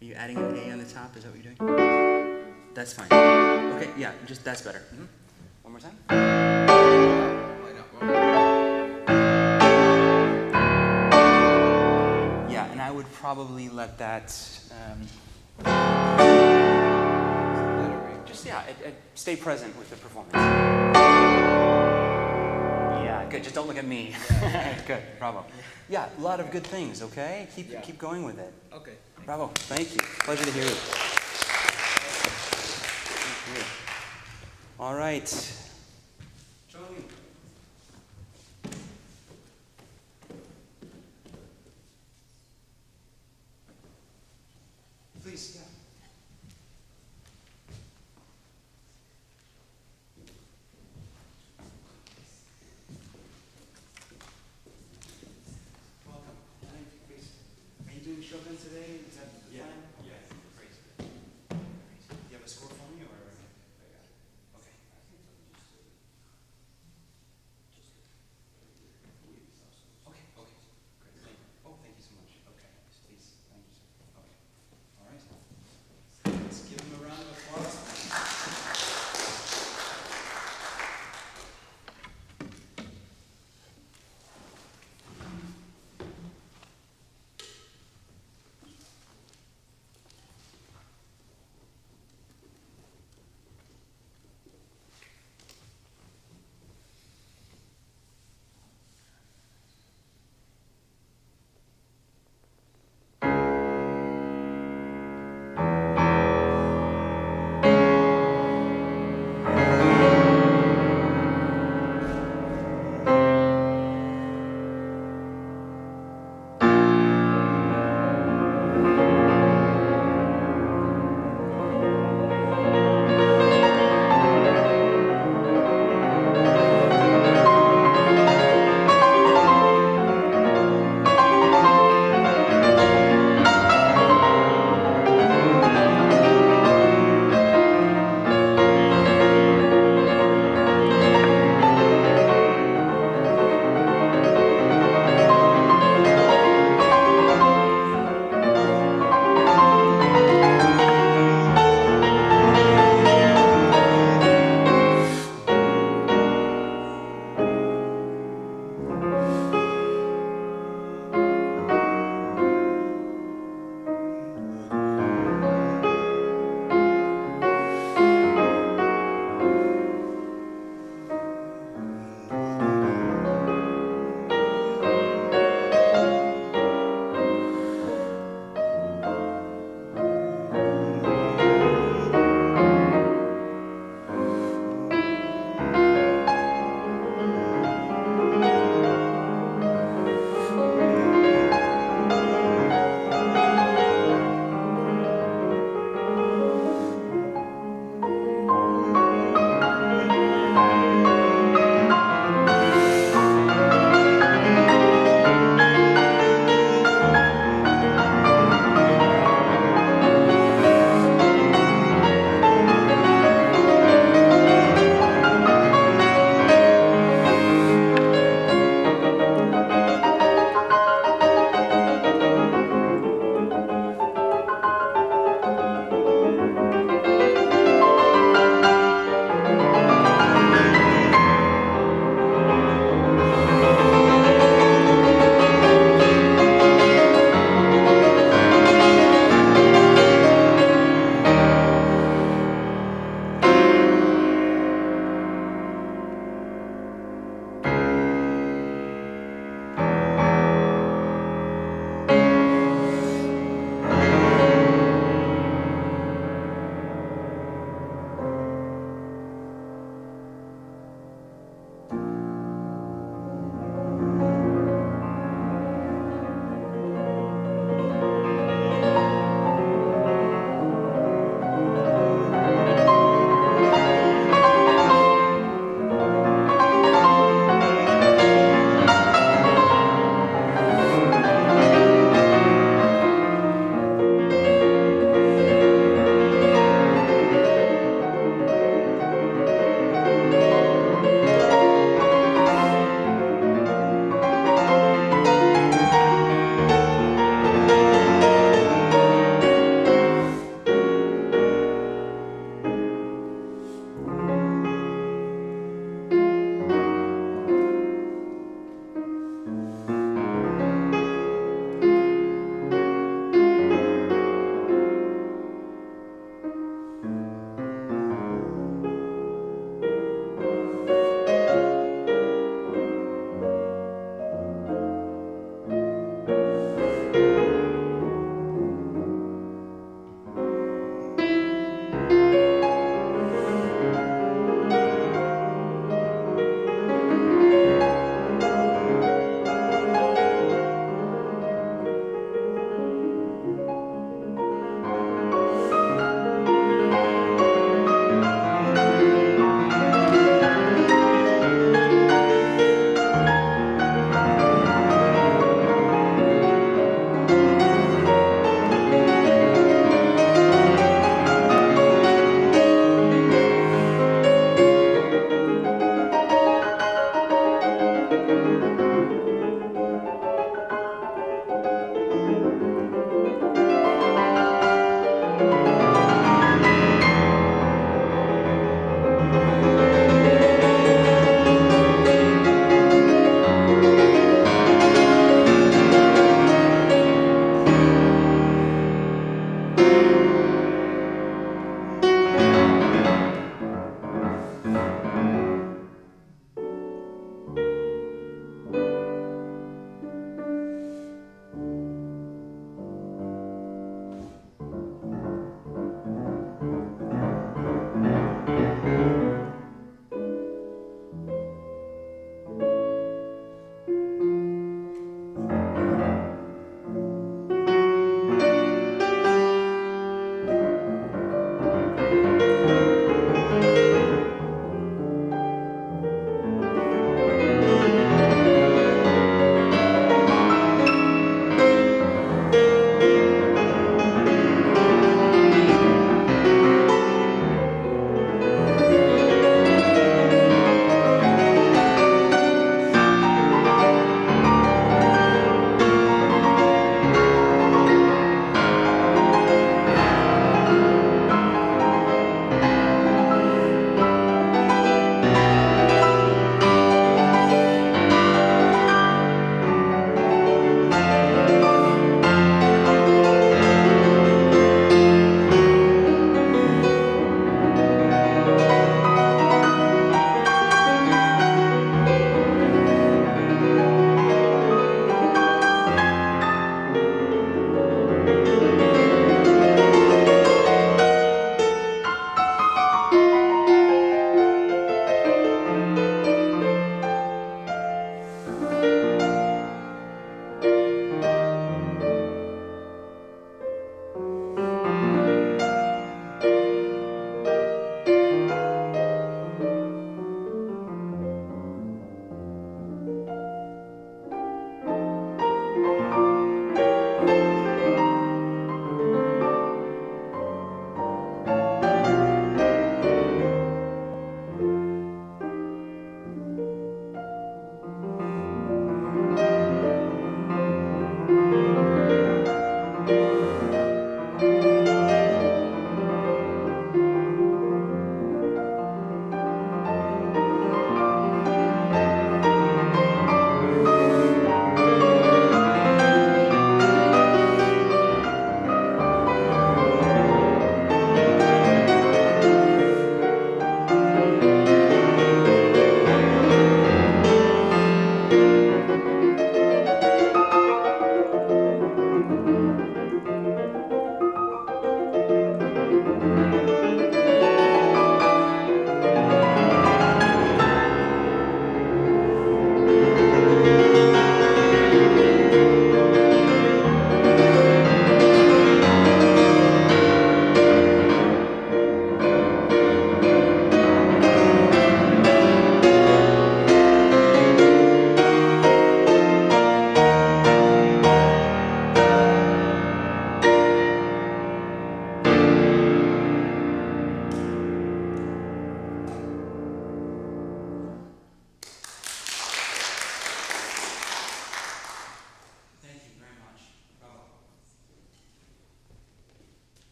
Are you adding an A on the top? Is that what you're doing? That's fine. Okay, yeah, just that's better. One more time. probably let that just stay present with the performance. Yeah, good. Just don't look at me. Good, bravo. Yeah, a lot of good things. Okay, keep going with it. Okay. Bravo. Thank you. Pleasure to hear you. Thank you. All right. Charlie. Please, yeah. Welcome. Please. Are you doing Chopin today? Is that the plan? Yeah. Great. Do you have a score for me, or? Okay. Okay. Great. Thank you. Oh, thank you so much. Okay. Please. Thank you, sir. Okay. All right. Let's give him a round of applause.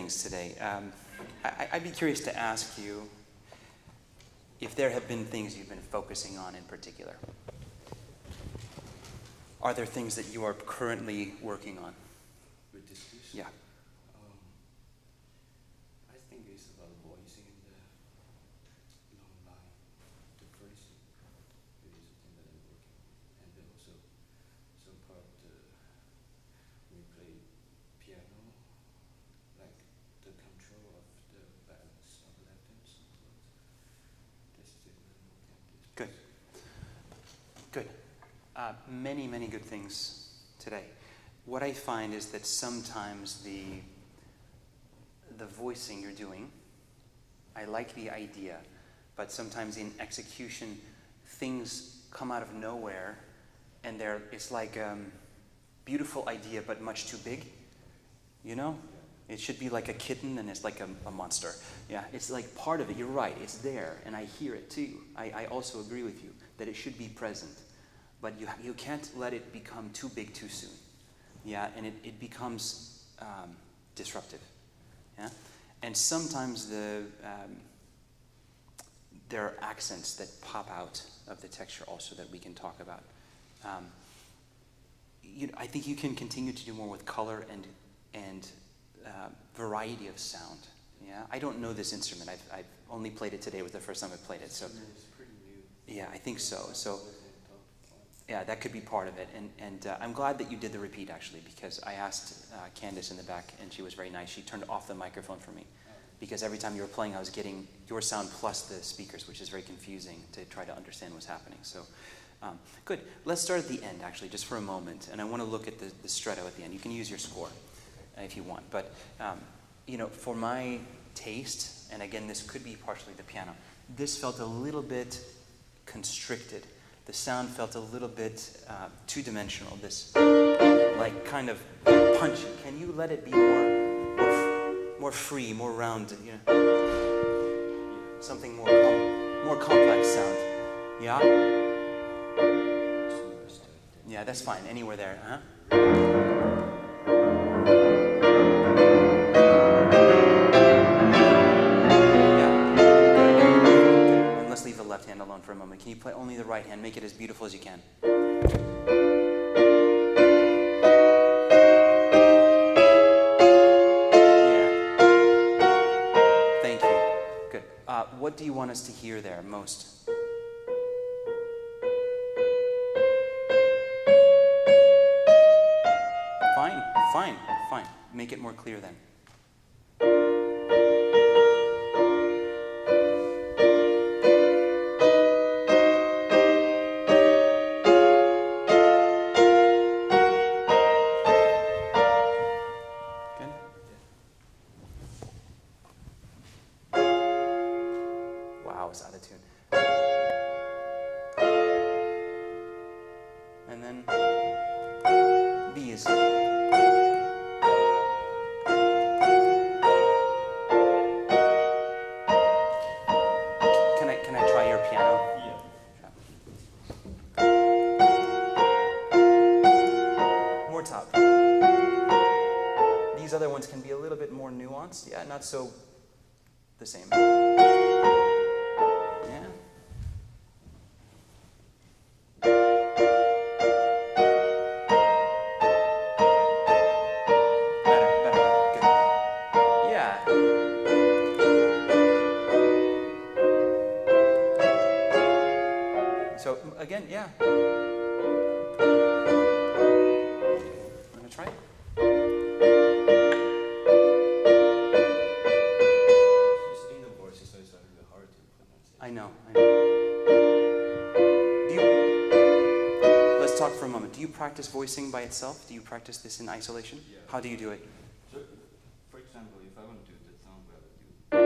things today. I'd be curious to ask you if there have been things you've been focusing on in particular. Are there things that you are currently working on? With this piece? Yeah. I think it's about voicing in the long line, the phrasing. It is a thing that I'm working on. And then also some part we play piano, like the control of the balance of left and something. This is it that I'm working on this. Good. Good. Many, many good things today. What I find is that sometimes the voicing you're doing, I like the idea, but sometimes in execution, things come out of nowhere, and it's like beautiful idea, but much too big. You know? It should be like a kitten, and it's like a monster. Yeah, it's like part of it. You're right. It's there, and I hear it too. I also agree with you that it should be present. But you can't let it become too big too soon. Yeah, and it becomes disruptive. Yeah, and sometimes there are accents that pop out of the texture also that we can talk about. I think you can continue to do more with color and variety of sound. Yeah, I don't know this instrument. I've only played it today. It was the first time I played it. So It's pretty new. yeah, I think so. So. Yeah, that could be part of it, and I'm glad that you did the repeat actually, because I asked Candace in the back, and she was very nice. She turned off the microphone for me, because every time you were playing, I was getting your sound plus the speakers, which is very confusing to try to understand what's happening. So, good. Let's start at the end actually, just for a moment, and I want to look at the stretto at the end. You can use your score if you want, but for my taste, and again, this could be partially the piano. This felt a little bit constricted. The sound felt a little bit two-dimensional, this like kind of punchy. Can you let it be more free, more rounded, something more complex sound? Yeah? Yeah, that's fine, anywhere there, huh? Let's leave the left hand alone for a moment. Can you play only the right hand? Make it as beautiful as you can. Yeah. Thank you. Good. What do you want us to hear there most? Fine. Make it more clear then. Out of tune. And then B is. Can I try your piano? Yeah. More top. These other ones can be a little bit more nuanced. Yeah, not so the same. Again, yeah. Want to try it? It's in the voice, so it's really hard to pronounce it. I know. Let's talk for a moment. Do you practice voicing by itself? Do you practice this in isolation? Yeah. How do you do it? So, for example, if I want to do the sound, I would do.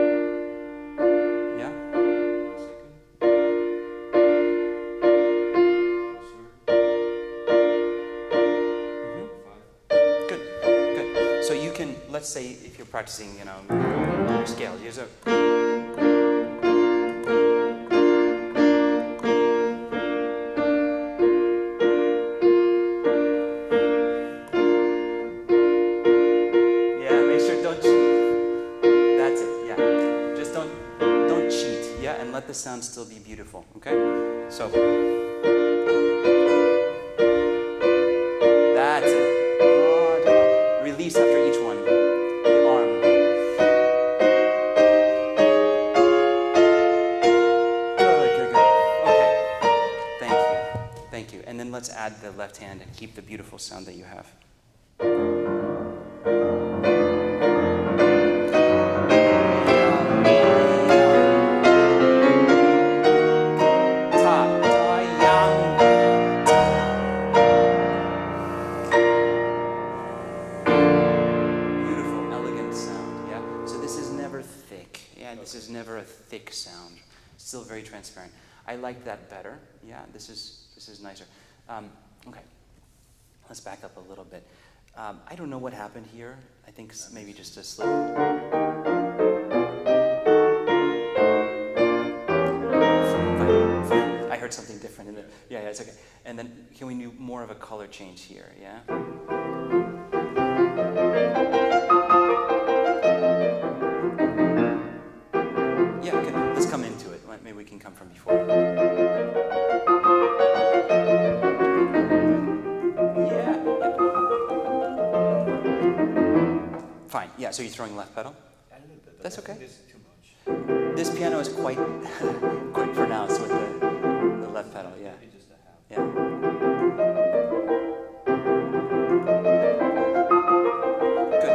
Yeah? 1 second. Good. So you can, let's say if you're practicing, scales, here's a. Yeah, make sure don't. sound still be beautiful, okay? So, that's it. Release after each one. The arm. Good. Okay. Thank you. And then let's add the left hand and keep the beautiful sound that you have. This is never a thick sound. Still very transparent. I like that better. Yeah, this is nicer. Okay, let's back up a little bit. I don't know what happened here. I think maybe just a slip. I heard something different in the. Yeah, it's okay. And then can we do more of a color change here? Yeah. Yeah, good. Let's come into it. Maybe we can come from before. Yeah. Fine. Yeah, so you're throwing left pedal? A little bit. That's okay. This is too much. This piano is quite pronounced with the left pedal, yeah. Maybe just a half. Yeah. Good.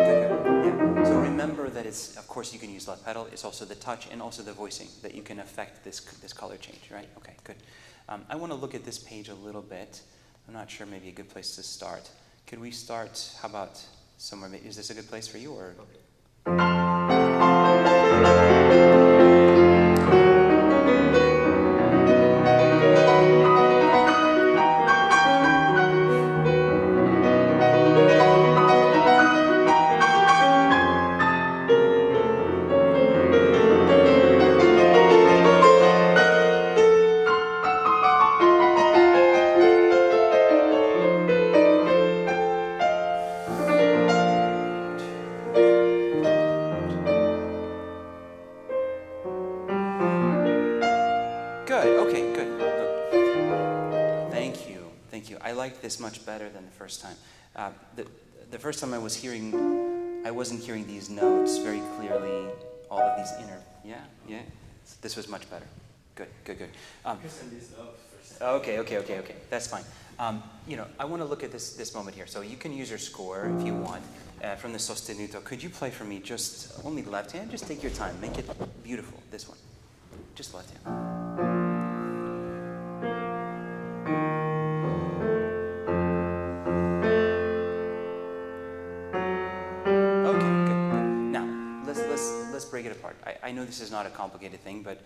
Yeah. So remember that it's, of course, you can use left pedal. It's also the touch and also the voicing that you can affect this color change, right? Okay, good. I want to look at this page a little bit. I'm not sure, maybe a good place to start. Could we start? How about somewhere? Is this a good place for you, or? Okay. This much better than the first time. The first time I wasn't hearing these notes very clearly, all of these inner, yeah. So this was much better. Good. Okay. That's fine. I want to look at this moment here. So you can use your score if you want from the sostenuto. Could you play for me just only left hand? Just take your time. Make it beautiful. This one. Just left hand. Break it apart. I know this is not a complicated thing, but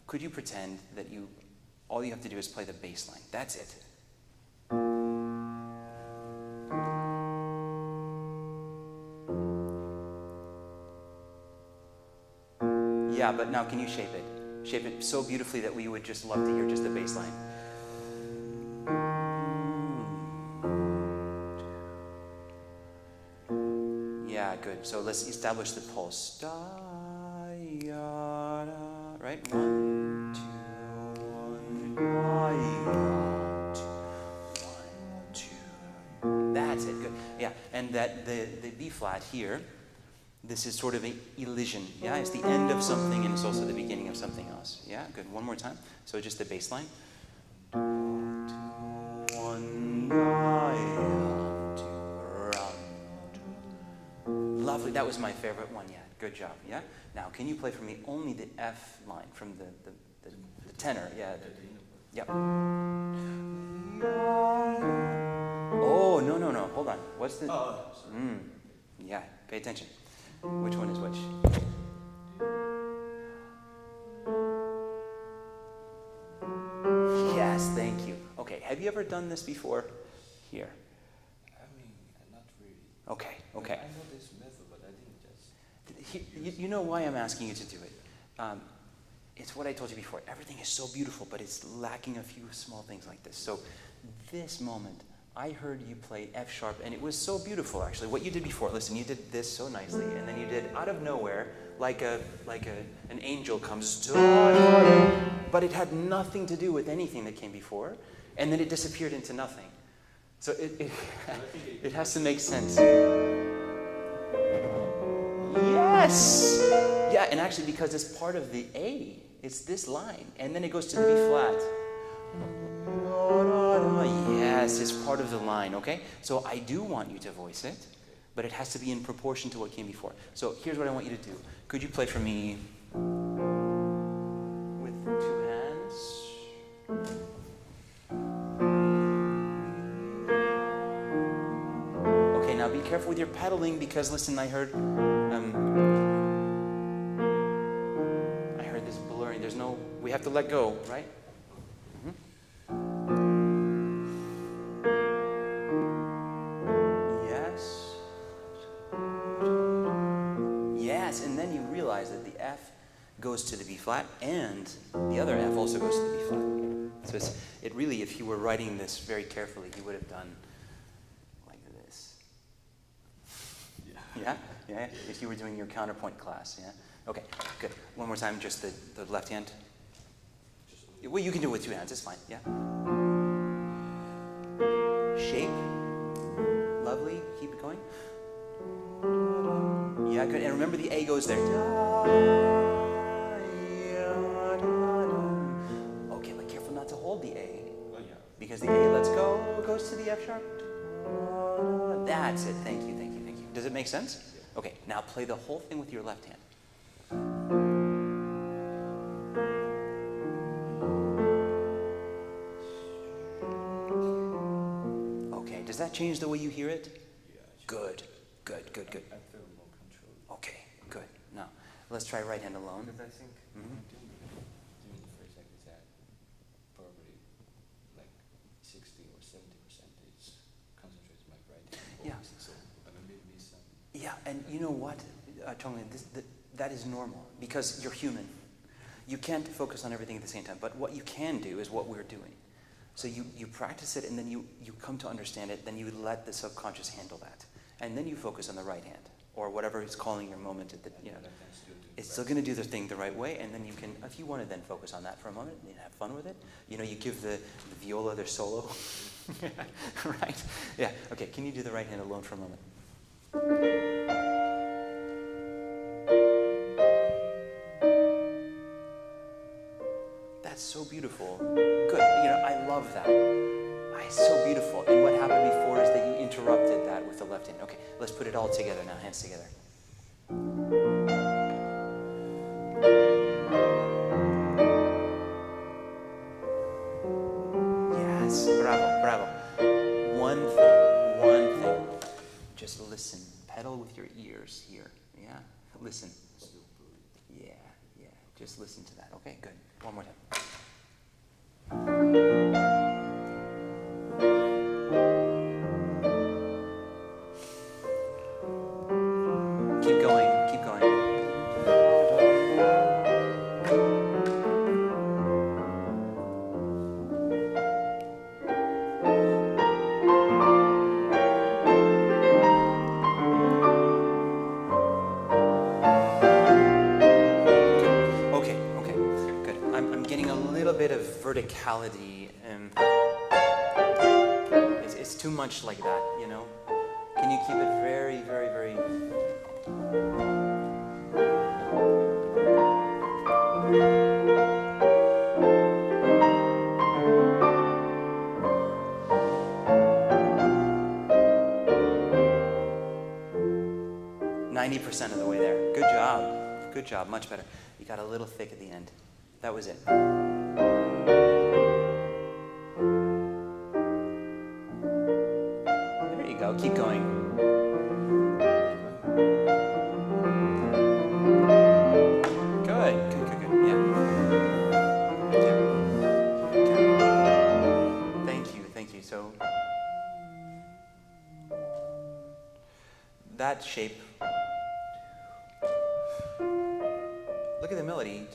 could you pretend that all you have to do is play the bass line? That's it. Yeah, but now can you shape it? Shape it so beautifully that we would just love to hear just the bass line. Yeah, good. So let's establish the pulse. Da, ya, da. Right? 1, 2, 1, da, ya, 2, 1, 2. That's it. Good. Yeah, and that the B flat here. This is sort of an elision. Yeah, it's the end of something and it's also the beginning of something else. Yeah, good. One more time. So just the bass line. 2, 1, da, ya. Lovely, that was my favorite one yet. Good job, yeah? Now, can you play for me only the F line from the tenor? Yeah. Yep. Oh, no, hold on. What's the... Yeah, pay attention. Which one is which? Yes, thank you. Okay, have you ever done this before? Here. Not really. Okay. I know this method, but I didn't just... You know why I'm asking you to do it. It's what I told you before. Everything is so beautiful, but it's lacking a few small things like this. So this moment, I heard you play F sharp, and it was so beautiful, actually. What you did before, listen, you did this so nicely, and then you did out of nowhere, like an angel comes, but it had nothing to do with anything that came before, and then it disappeared into nothing. So it has to make sense. Yes! Yeah, and actually because it's part of the A, it's this line, and then it goes to the B flat. Yes, it's part of the line, okay? So I do want you to voice it, but it has to be in proportion to what came before. So here's what I want you to do. Could you play for me with 2 hands? Okay, now be careful with your pedaling because, listen, I heard this blurring. There's no, we have to let go, right? And then you realize that the F goes to the B flat, and the other F also goes to the B flat. So it really, if you were writing this very carefully, you would have done like this. Yeah? Yeah? If you were doing your counterpoint class, yeah? Okay, good. One more time, just the left hand. Well, you can do it with 2 hands, it's fine, yeah? Shape. Lovely, keep it going. Yeah, good. And remember the A goes there. Okay, but careful not to hold the A. Because the A lets go, goes to the F sharp. That's it. Thank you, thank you, thank you. Does it make sense? Okay, now play the whole thing with your left hand. Okay, does that change the way you hear it? Good, good, good, good. I feel more control. Okay, good. Now, let's try right hand alone. Because I think doing the phrase like that, probably like 60 or 70% is concentrated my right hand. Yeah. So I may miss some. Yeah, and you know what, Tony, that is normal because you're human. You can't focus on everything at the same time, but what you can do is what we're doing. So you practice it, and then you come to understand it, then you let the subconscious handle that. And then you focus on the right hand, or whatever is calling your moment. It's still going to do the thing the right way, and then you can, if you want to then focus on that for a moment and have fun with it, you give the viola their solo. Right? Yeah, okay, can you do the right hand alone for a moment? That's so beautiful. Good. I love that. It's so beautiful. And what happened before is that you interrupted that with the left hand. Okay, let's put it all together now. Hands together. Yes. Bravo, bravo. One thing. Just listen. Pedal with your ears here. Yeah? Listen. Yeah. Just listen to that. Okay, good. One more time. Keep going. Okay, good. I'm getting a little bit of verticality, and it's too much like that, Can you keep it very, very, very... 90% of the way there. Good job. Good job. Much better. You got a little thick at the end. That was it. There you go. Keep going. Good. Yeah. Thank you. So that shape. Look at the melody.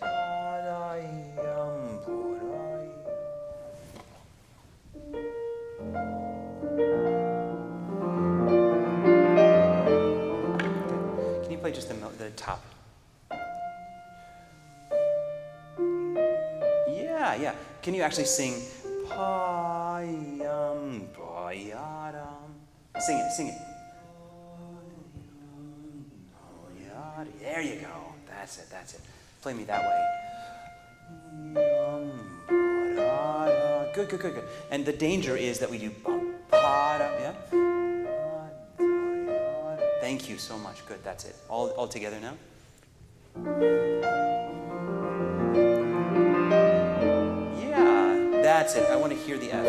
Can you actually sing? Pa-yum, pa-yadum. Sing it, sing it. There you go. That's it, that's it. Play me that way. Good, good, good, good. And the danger is that we do bum, pa-da, yeah? Thank you so much. Good, that's it. All together now. Yeah, that's it. I want to hear the F.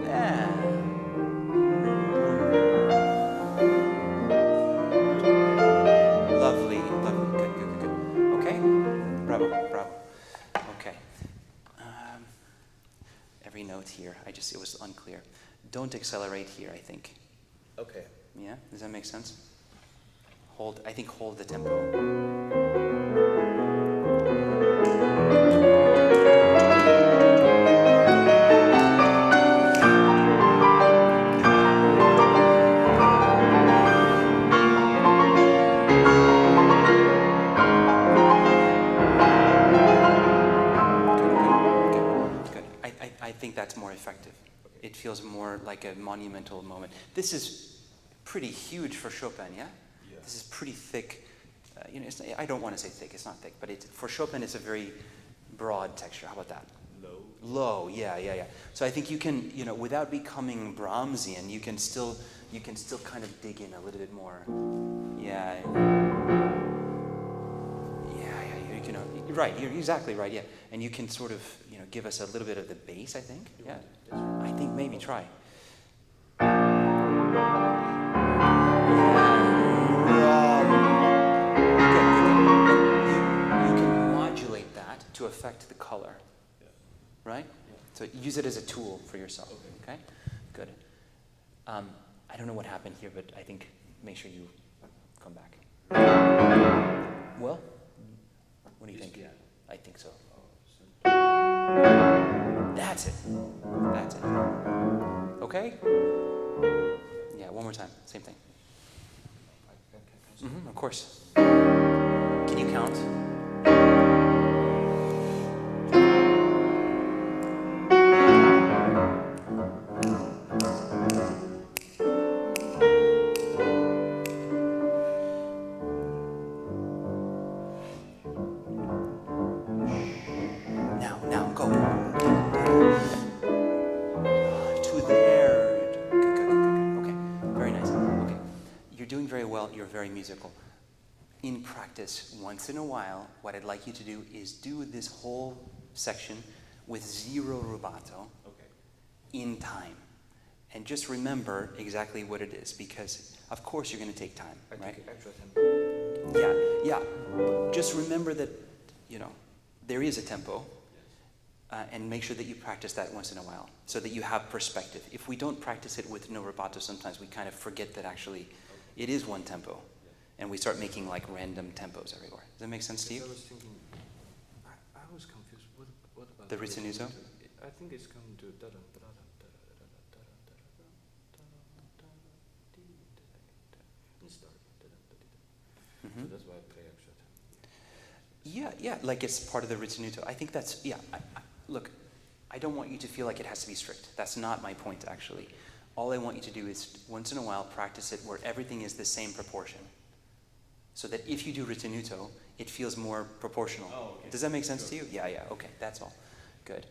Yeah. Lovely, lovely. Good, good, good, good. Okay? Bravo, bravo. Okay. Every note here, it was unclear. Don't accelerate here, I think. Okay. Yeah? Does that make sense? Hold the tempo. Good. I think that's more effective. It feels more like a monumental moment. This is pretty huge for Chopin, yeah? Yeah. This is pretty thick. I don't want to say thick. It's not thick, but for Chopin, it's a very broad texture. How about that? Low. Low, yeah. So I think you can, without becoming Brahmsian, you can still kind of dig in a little bit more. Yeah. You're right. You're exactly right. Yeah, and you can sort of, give us a little bit of the bass. I think. Yeah. I think maybe try. You can modulate that to affect the color. Right? Yeah. So use it as a tool for yourself. Okay. Okay? Good. I don't know what happened here, but I think make sure you come back. Well, what do you think? Yeah. I think so. Oh, so That's it. That's it. Okay? Yeah, one more time. Same thing. I can Of course. Can you count? Now, go. To there. Good. Okay, very nice. Okay, you're doing very well. You're very musical. In practice, once in a while, what I'd like you to do is do this whole section with 0 rubato Okay. in time. And just remember exactly what it is, because of course you're going to take time, I right? take extra tempo. Yeah. But just remember that, there is a tempo, and make sure that you practice that once in a while, so that you have perspective. If we don't practice it with no rubato, sometimes we kind of forget that actually it is one tempo, and we start making like random tempos everywhere. Does that make sense to you? I was thinking, I was confused. What about The ritenuto? I think it's come to da da da da da and start. So that's why I play extra tempo. Yeah, like it's part of the ritenuto. I think that's, look, I don't want you to feel like it has to be strict. That's not my point, actually. All I want you to do is, once in a while, practice it where everything is the same proportion. So that if you do ritenuto, it feels more proportional. Oh, okay. Does that make sense to you? Yeah, okay, that's all. Good.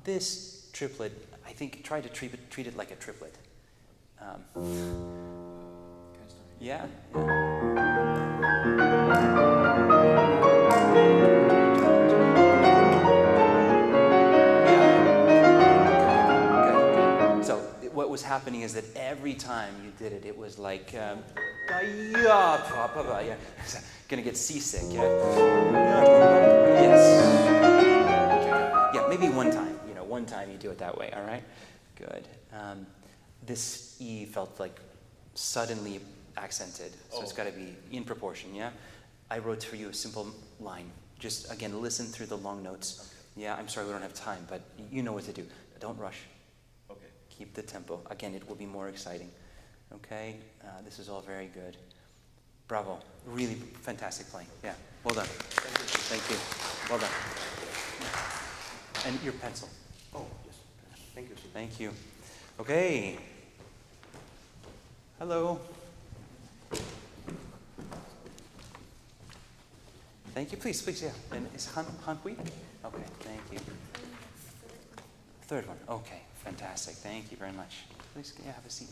This triplet, I think, try to treat it like a triplet. Can I start? Yeah. Good. So what was happening is that every time you did it, it was like, gonna get seasick. Yeah. Yes. Yeah, maybe one time. One time you do it that way. All right. Good. This E felt like suddenly accented, so it's got to be in proportion. Yeah. I wrote for you a simple line. Just again, listen through the long notes. Okay. Yeah. I'm sorry we don't have time, but you know what to do. Don't rush. Okay. Keep the tempo. Again, it will be more exciting. Okay. This is all very good. Bravo. Really fantastic playing. Yeah. Well done. Thank you. Thank you. Well done. And your pencil. Oh, yes. Thank you, sir. Thank you. Okay. Hello. Thank you. Please, please, yeah. And is Han Hui? Okay, thank you. Third one. Okay, fantastic. Thank you very much. Please, yeah, have a seat.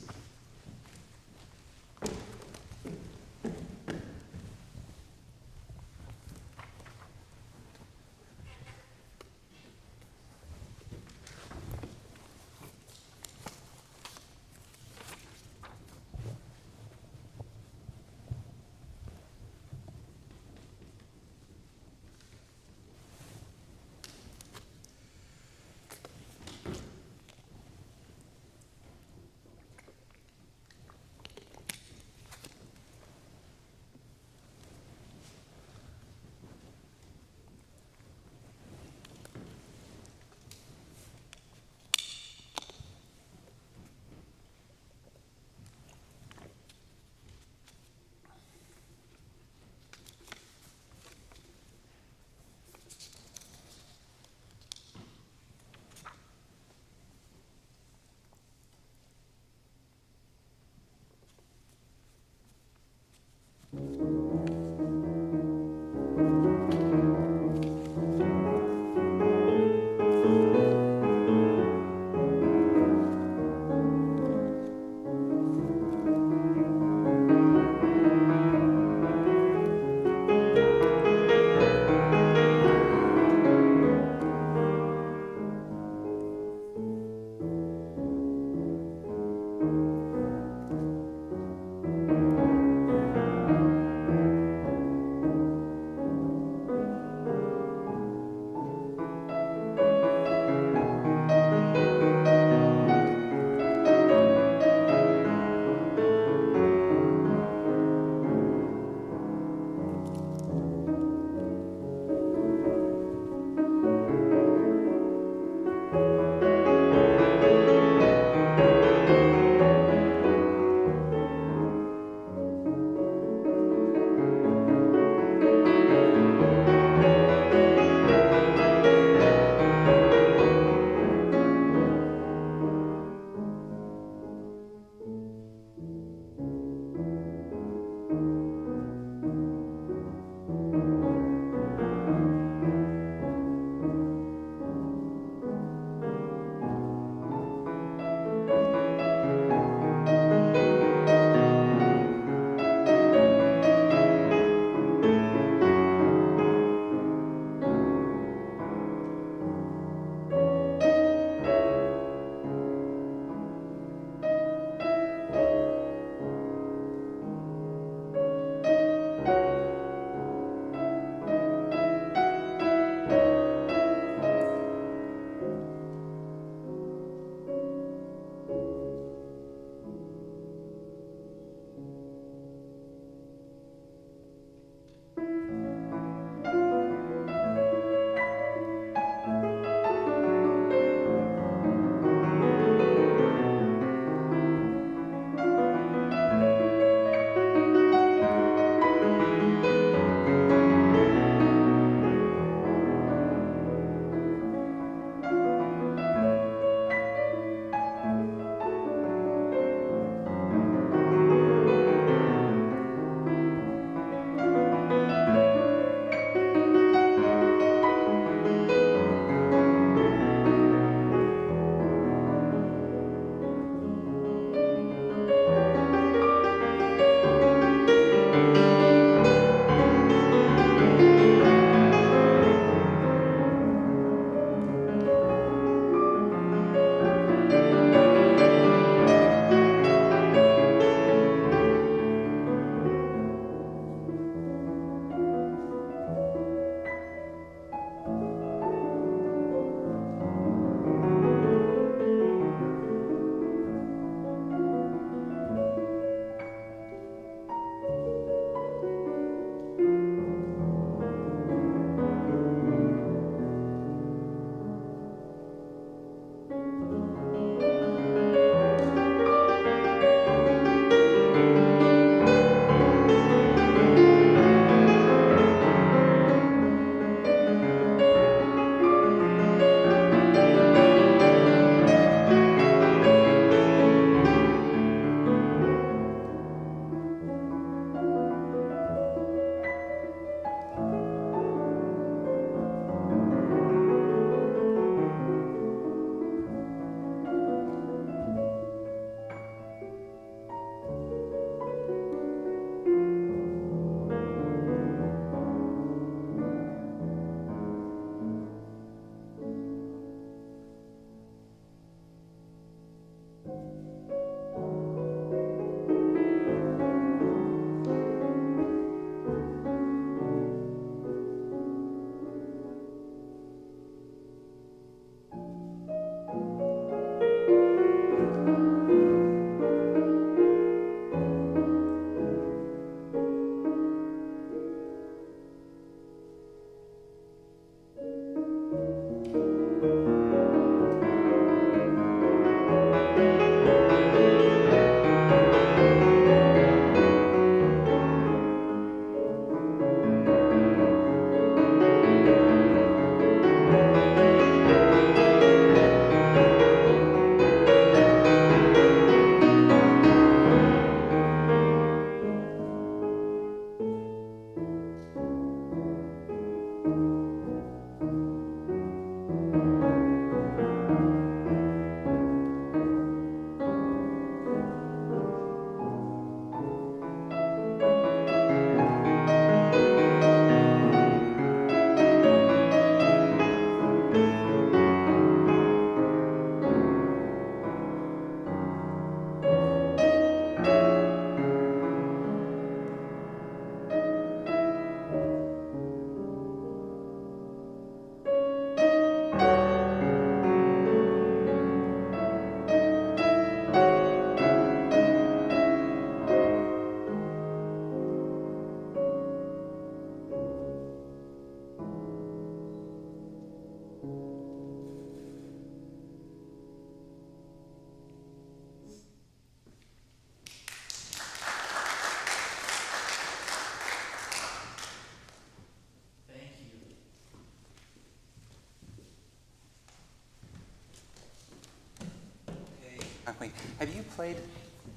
Wait, have you played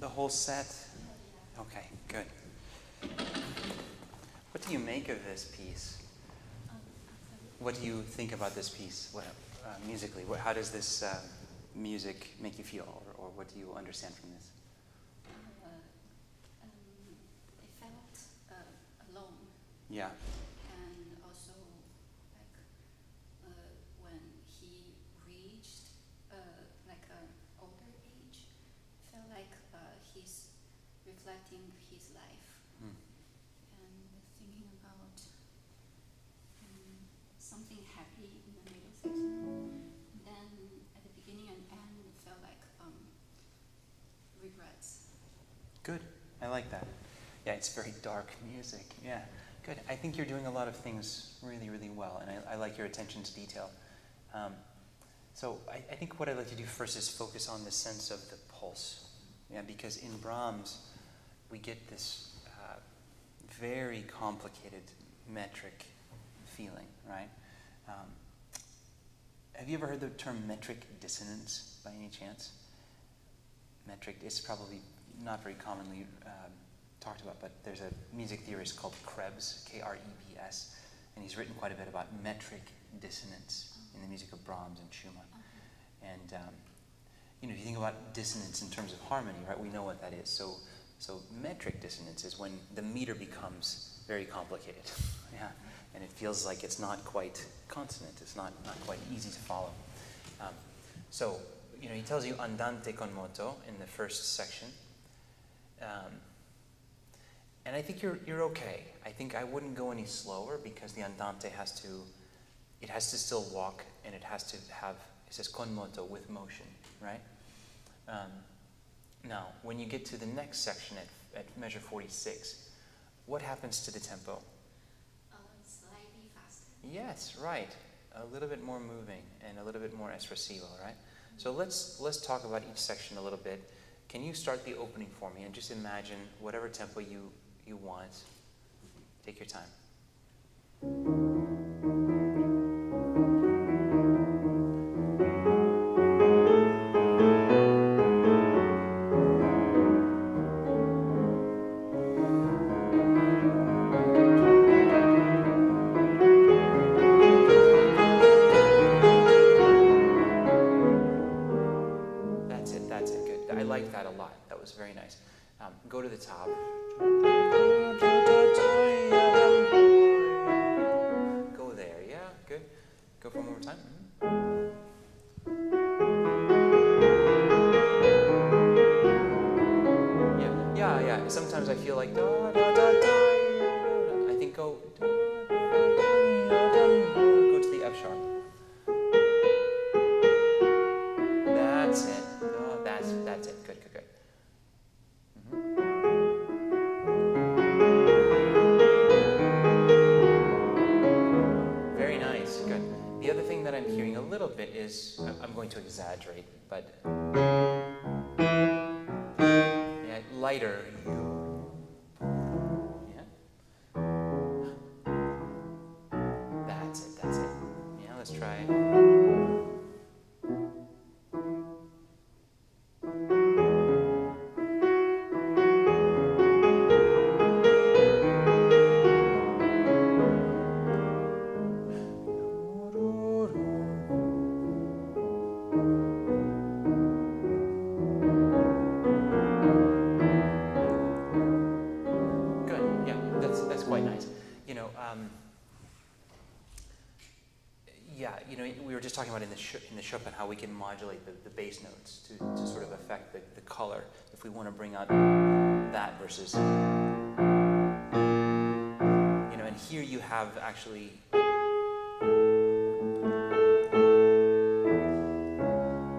the whole set? Okay, good. What do you make of this piece? What do you think about this piece musically? How does this music make you feel, or what do you understand from this? I felt alone. Yeah. And also, like, when he reached like an older age, felt like he's reflecting his life and thinking about something happy in the middle section. Then at the beginning and end, it felt like regrets. Good. I like that. Yeah, it's very dark music. Yeah, good. I think you're doing a lot of things really, really well, and I like your attention to detail. So I think what I'd like to do first is focus on the sense of the pulse. Yeah, because in Brahms, we get this very complicated metric feeling, right? Have you ever heard the term metric dissonance by any chance? Metric is probably not very commonly talked about, but there's a music theorist called Krebs, Krebs, and he's written quite a bit about metric dissonance in the music of Brahms and Schumann. And if you think about dissonance in terms of harmony, right, we know what that is. So metric dissonance is when the meter becomes very complicated, yeah, and it feels like it's not quite consonant. It's not quite easy to follow. So he tells you andante con moto in the first section. And I think you're okay. I think I wouldn't go any slower because the andante has to still walk, and it has to have, it says con moto, with motion, right? Now, when you get to the next section at measure 46, what happens to the tempo? Slightly faster. Yes, right. A little bit more moving and a little bit more espressivo, right? So let's talk about each section a little bit. Can you start the opening for me and just imagine whatever tempo you want. Take your time. That's it, good. I like that a lot. That was very nice. Go to the top. Go there, yeah, good. Go for one more time. Yeah. Sometimes I feel like da da da da. I think go to the F sharp. That's it. Oh, that's it. Good. Very nice. Good. The other thing that I'm hearing a little bit is, I'm going to exaggerate, but yeah, lighter. Yeah. That's it. Yeah, let's try it. We were just talking about in the Chopin how we can modulate the bass notes to sort of affect the color if we want to bring out that versus, and here you have actually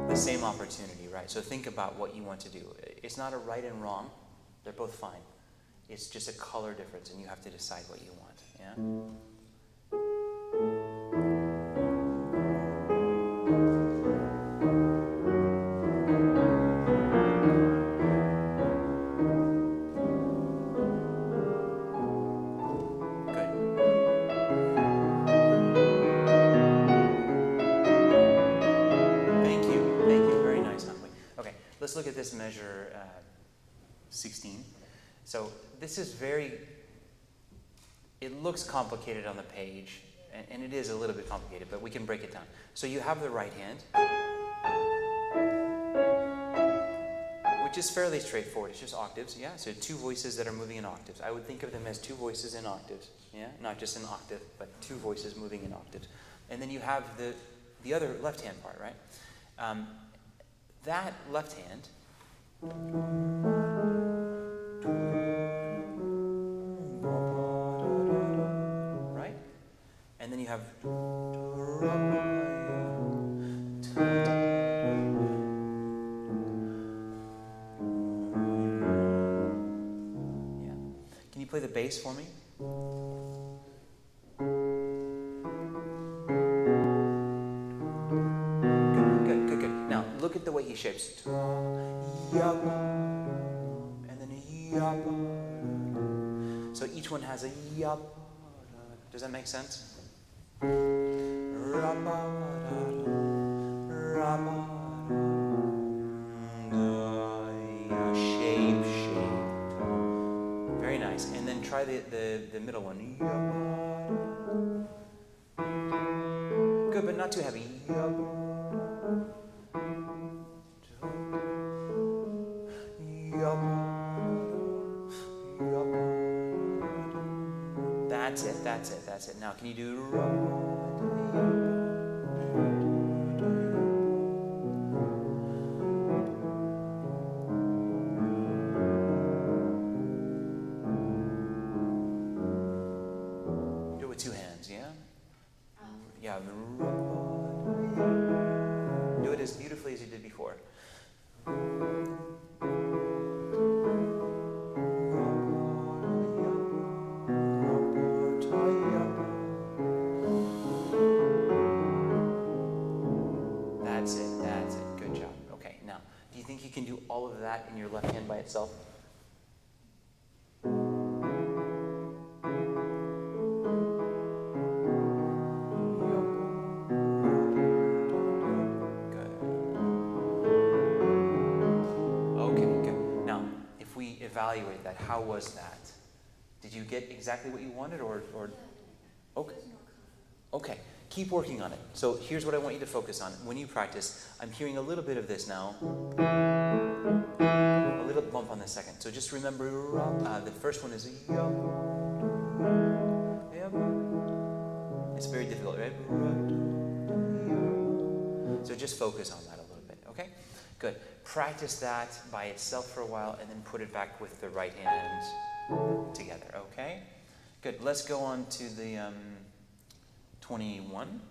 the same opportunity, right? So think about what you want to do. It's not a right and wrong. They're both fine. It's just a color difference, and you have to decide what you want, yeah? let's look at this measure 16. So this is it looks complicated on the page, and it is a little bit complicated, but we can break it down. So you have the right hand, which is fairly straightforward. It's just octaves, yeah? So two voices that are moving in octaves. I would think of them as two voices in octaves, yeah? Not just an octave, but two voices moving in octaves. And then you have the other left hand part, right? That left hand, right? And then you have, yeah. Can you play the bass for me? Good. Now look at the way he shapes. And then a yap. So each one has a yap. Does that make sense? Shape. Very nice. And then try the middle one. Good, but not too heavy. That's it. Now, can you do? Do it with two hands, yeah? Yeah. Do it as beautifully as you did before. That's it. Good job. Okay, now, do you think you can do all of that in your left hand by itself? Good. Okay, good. Now, if we evaluate that, how was that? Did you get exactly what you wanted, or? Okay. Okay. Keep working on it. So here's what I want you to focus on. When you practice, I'm hearing a little bit of this now. A little bump on the second. So just remember, the first one is a yup. It's very difficult, right? So just focus on that a little bit, okay? Good. Practice that by itself for a while, and then put it back with the right hand together, okay? Good. Let's go on to the 21.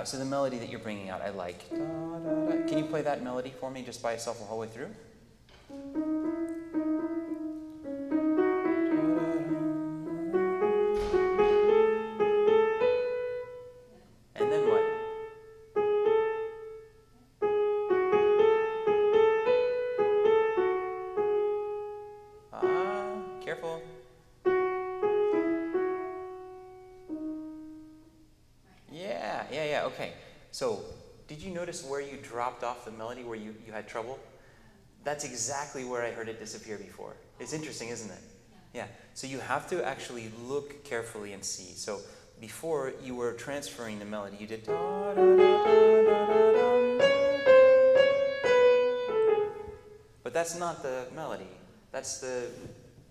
So the melody that you're bringing out, I like. Can you play that melody for me just by itself the whole way through? And then what? Careful. Yeah, okay. So, did you notice where you dropped off the melody, where you had trouble? That's exactly where I heard it disappear before. It's interesting, isn't it? Yeah. So you have to actually look carefully and see. So, before you were transferring the melody, you did da, da, da, da, da, da, but that's not the melody. That's the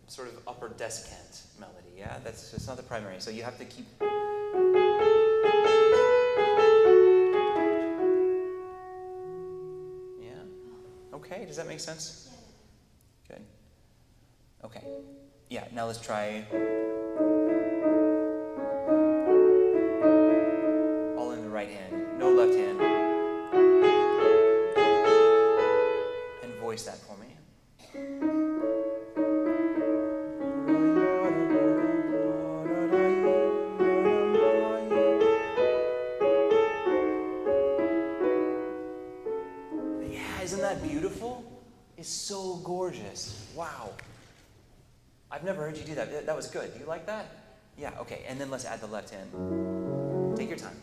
sort of upper descant melody, yeah? It's not the primary. So you have to keep... Okay, does that make sense? Good. Okay. Yeah, now let's try all in the right hand, no left hand. And voice that for me. beautiful? It's so gorgeous. Wow. I've never heard you do that. That was good. Do you like that? Yeah, okay. And then let's add the left hand. Take your time.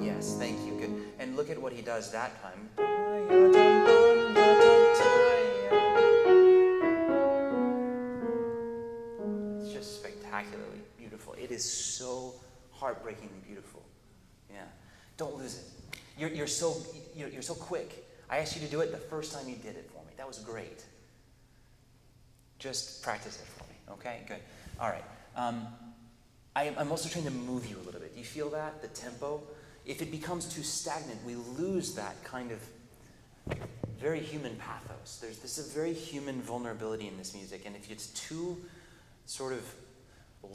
Yes, thank you. Good. And look at what he does that time. It's just spectacularly beautiful. It is so heartbreakingly beautiful. Yeah. Don't lose it. You're so quick. I asked you to do it the first time you did it for me. That was great. Just practice it for me. Okay? Good. All right. I'm also trying to move you a little bit. Do you feel that? The tempo? If it becomes too stagnant, we lose that kind of very human pathos. There's a very human vulnerability in this music, and if it's too sort of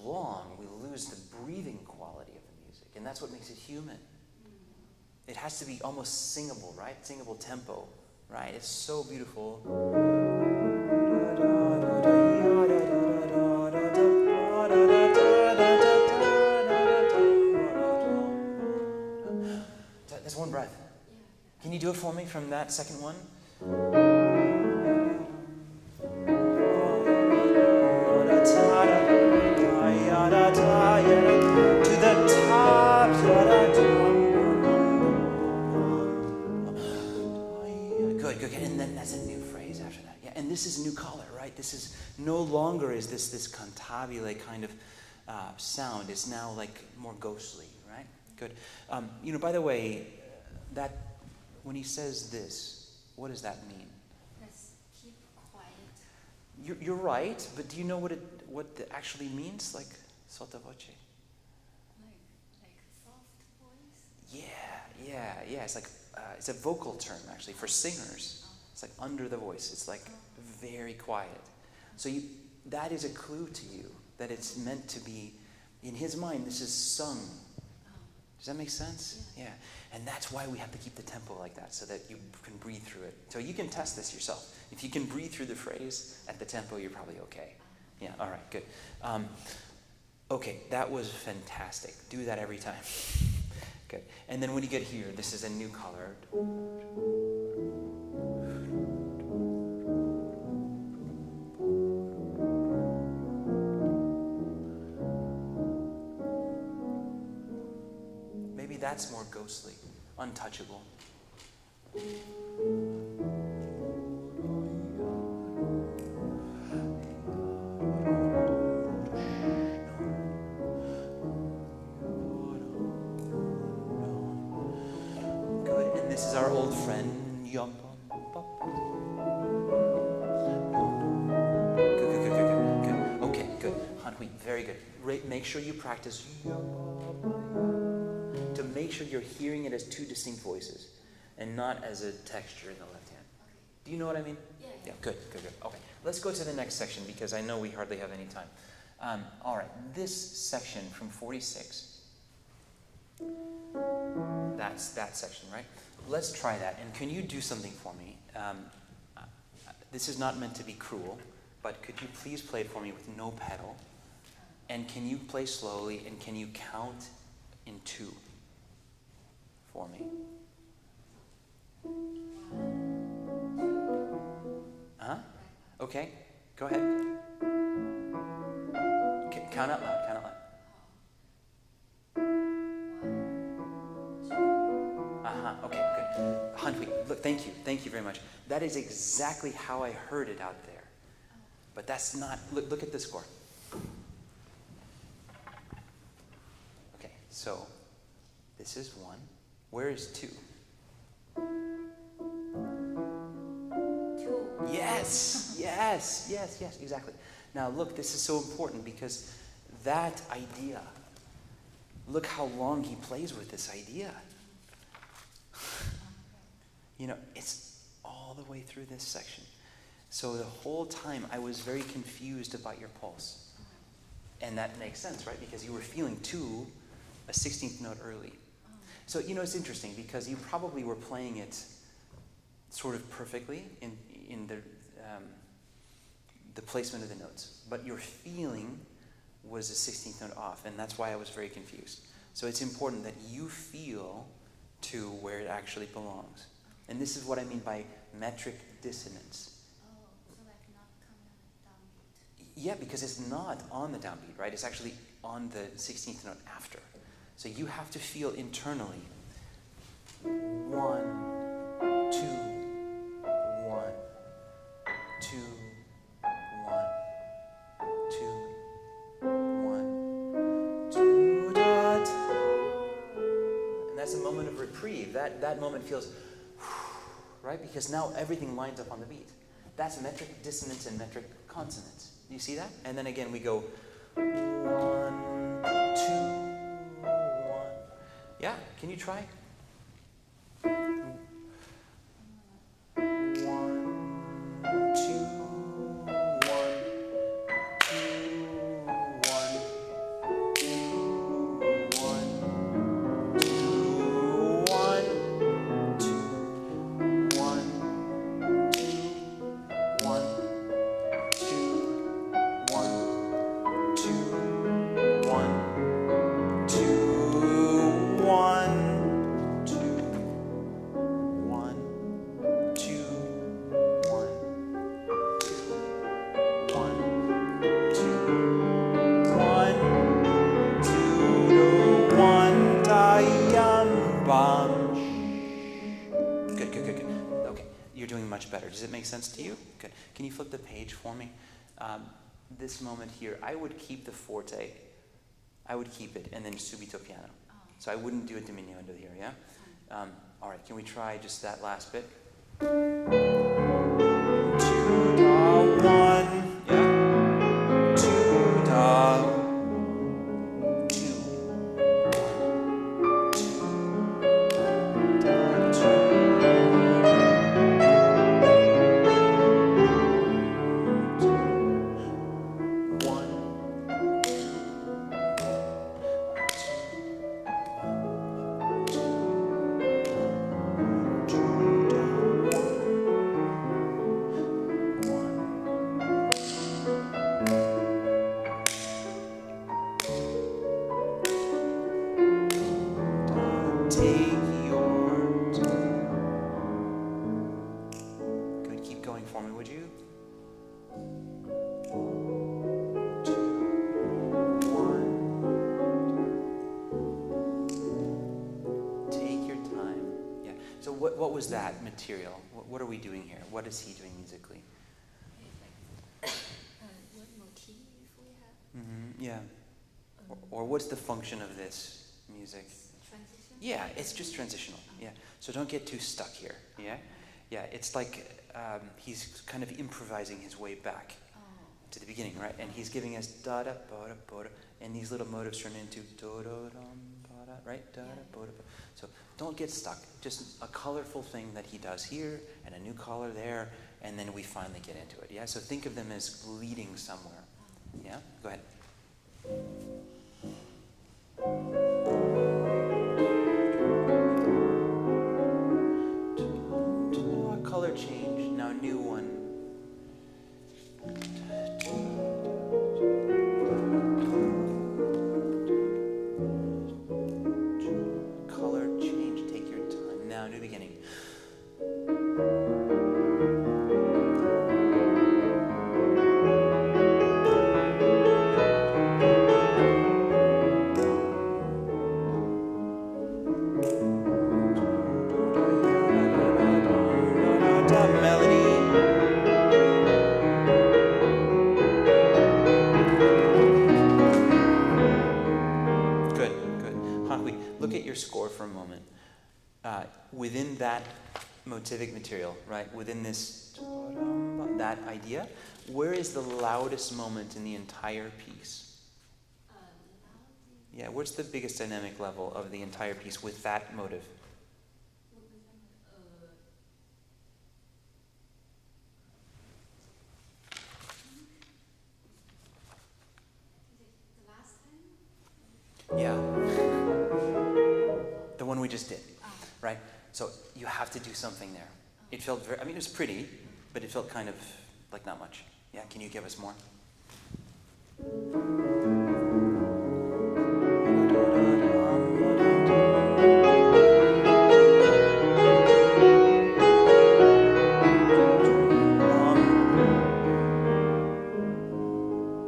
long, we lose the breathing quality of the music, and that's what makes it human. It has to be almost singable, right? Singable tempo, right? It's so beautiful. That's one breath. Can you do it for me from that second one? To the top. Good. And then that's a new phrase after that. Yeah, and this is a new color, right? This is no longer is this cantabile kind of sound. It's now like more ghostly, right? Good. By the way, that when he says this, what does that mean? Let's keep quiet. You're right, but do you know what it actually means? Like sotto voce. Like soft voice? Yeah. It's like it's a vocal term actually for singers. It's like under the voice. It's like very quiet. So that is a clue to you that it's meant to be. In his mind, this is sung. Does that make sense? Yeah. And that's why we have to keep the tempo like that, so that you can breathe through it. So you can test this yourself. If you can breathe through the phrase at the tempo, you're probably okay. Yeah, all right, good. Okay, that was fantastic. Do that every time. Good. And then when you get here, this is a new color. That's more ghostly, untouchable. Good, and this is our old friend. Good. Okay, good. Hanhui, very good. Make sure you practice to make sure you're hearing it as two distinct voices and not as a texture in the left hand. Okay. Do you know what I mean? Yeah. Good. Okay, let's go to the next section because I know we hardly have any time. All right, this section from 46, that's that section, right? Let's try that. And can you do something for me? This is not meant to be cruel, but could you please play it for me with no pedal? And can you play slowly, and can you count in 2 for me? Okay, go ahead. Okay, count out loud. Okay, good. Hanhui, look, thank you very much. That is exactly how I heard it out there. But that's not, look at the score. Okay, so this is 1. Where is 2? 2. Yes, exactly. Now look, this is so important because that idea, look how long he plays with this idea. It's all the way through this section. So the whole time I was very confused about your pulse. And that makes sense, right? Because you were feeling to a 16th note early. So, it's interesting because you probably were playing it sort of perfectly in the placement of the notes. But your feeling was a 16th note off, and that's why I was very confused. So it's important that you feel to where it actually belongs. And this is what I mean by metric dissonance. Oh, so like not coming downbeat. Yeah, because it's not on the downbeat, right? It's actually on the 16th note after. So you have to feel internally 1, 2, 1, 2, 1, 2, 1, 2, dot. And that's a moment of reprieve. That moment feels, right? Because now everything lines up on the beat. That's metric dissonance and metric consonance. Do you see that? And then again we go 1, 2, 1. Yeah, can you try? 1, 2, 1, 2, Does it make sense to you? Good. Can you flip the page for me? This moment here, I would keep the forte. I would keep it, and then subito piano. So I wouldn't do a diminuendo here, yeah? All right, can we try just that last bit? 2, 1, yeah? 2, What was that material? What are we doing here? What is he doing musically? What motif we have? Yeah. Or what's the function of this music? Transition? Yeah, it's just transitional. Yeah. So don't get too stuck here. Yeah. Yeah. It's like he's kind of improvising his way back to the beginning, right? And he's giving us da da ba da ba da, and these little motives turn into do do dum ba da, right? Da da ba da ba. So don't get stuck. Just a colorful thing that he does here, and a new color there, and then we finally get into it. Yeah. So think of them as leading somewhere. Yeah. Go ahead. Color change. Now new one. Color change. Take your time. Now new beginning. Score for a moment. Within that motivic material, right? Within this, that idea, where is the loudest moment in the entire piece? Yeah, what's the biggest dynamic level of the entire piece with that motive? Yeah. The one we just did, right? So you have to do something there. It felt very, I mean, it was pretty, but it felt kind of like not much. Yeah, can you give us more?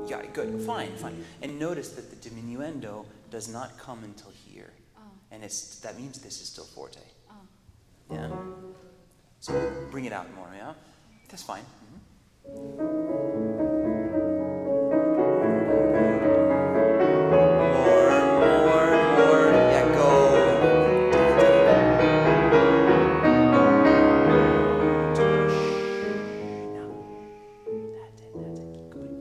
Yeah, good, fine. And notice that the diminuendo does not come until here. And that means this is still forte. Yeah? So bring it out more, yeah? That's fine. More. Yeah, go. Now. That's it. Keep going.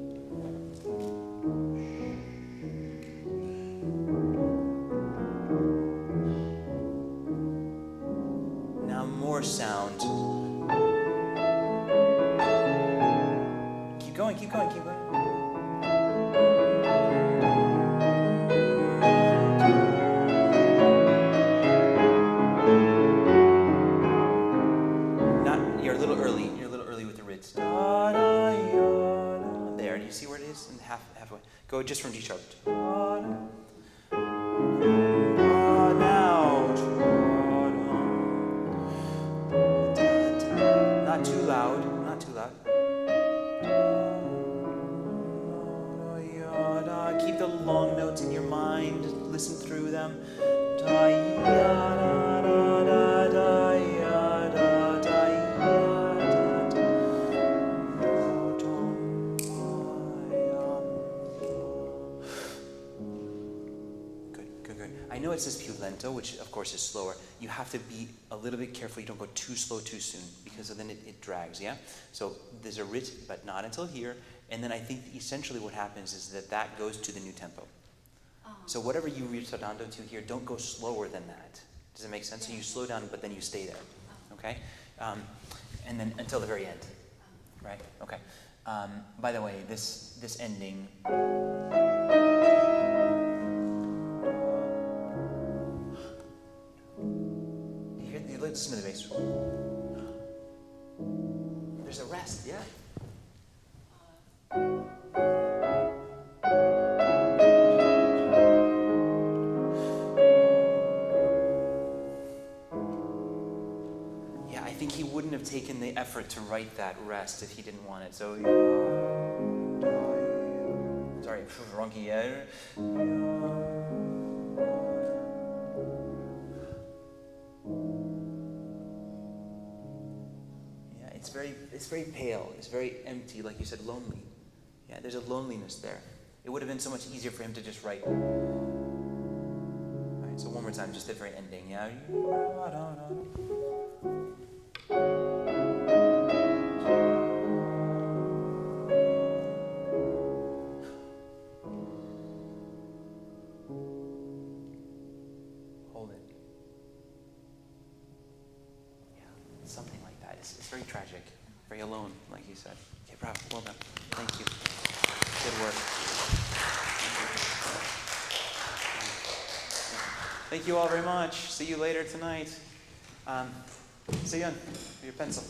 Now more sound. Keep going. You're a little early with the rids. There, do you see where it is? And halfway. Go just from G sharp. Now. Not too loud. Keep the long notes in your mind. Listen through them. Good. I know it says più lento, which of course is slower. You have to be a little bit careful you don't go too slow too soon, because then it drags, yeah? So there's a rit, but not until here. And then I think essentially what happens is that goes to the new tempo. So whatever you ritardando to here, don't go slower than that. Does it make sense? So you slow down, but then you stay there, okay? And then until the very end, right? Okay. By the way, this ending. Listen to the bass. There's a rest, yeah. Yeah, I think he wouldn't have taken the effort to write that rest if he didn't want it. So, sorry, wrong key. It's very pale. It's very empty, like you said, lonely. Yeah, there's a loneliness there. It would have been so much easier for him to just write. All right, so one more time, just the very ending. Yeah. Hold it. Yeah, something like that. It's very tragic. Very alone, like you said. Okay, bravo, well done. Thank you. Good work. Thank you all very much. See you later tonight. See you on your pencil.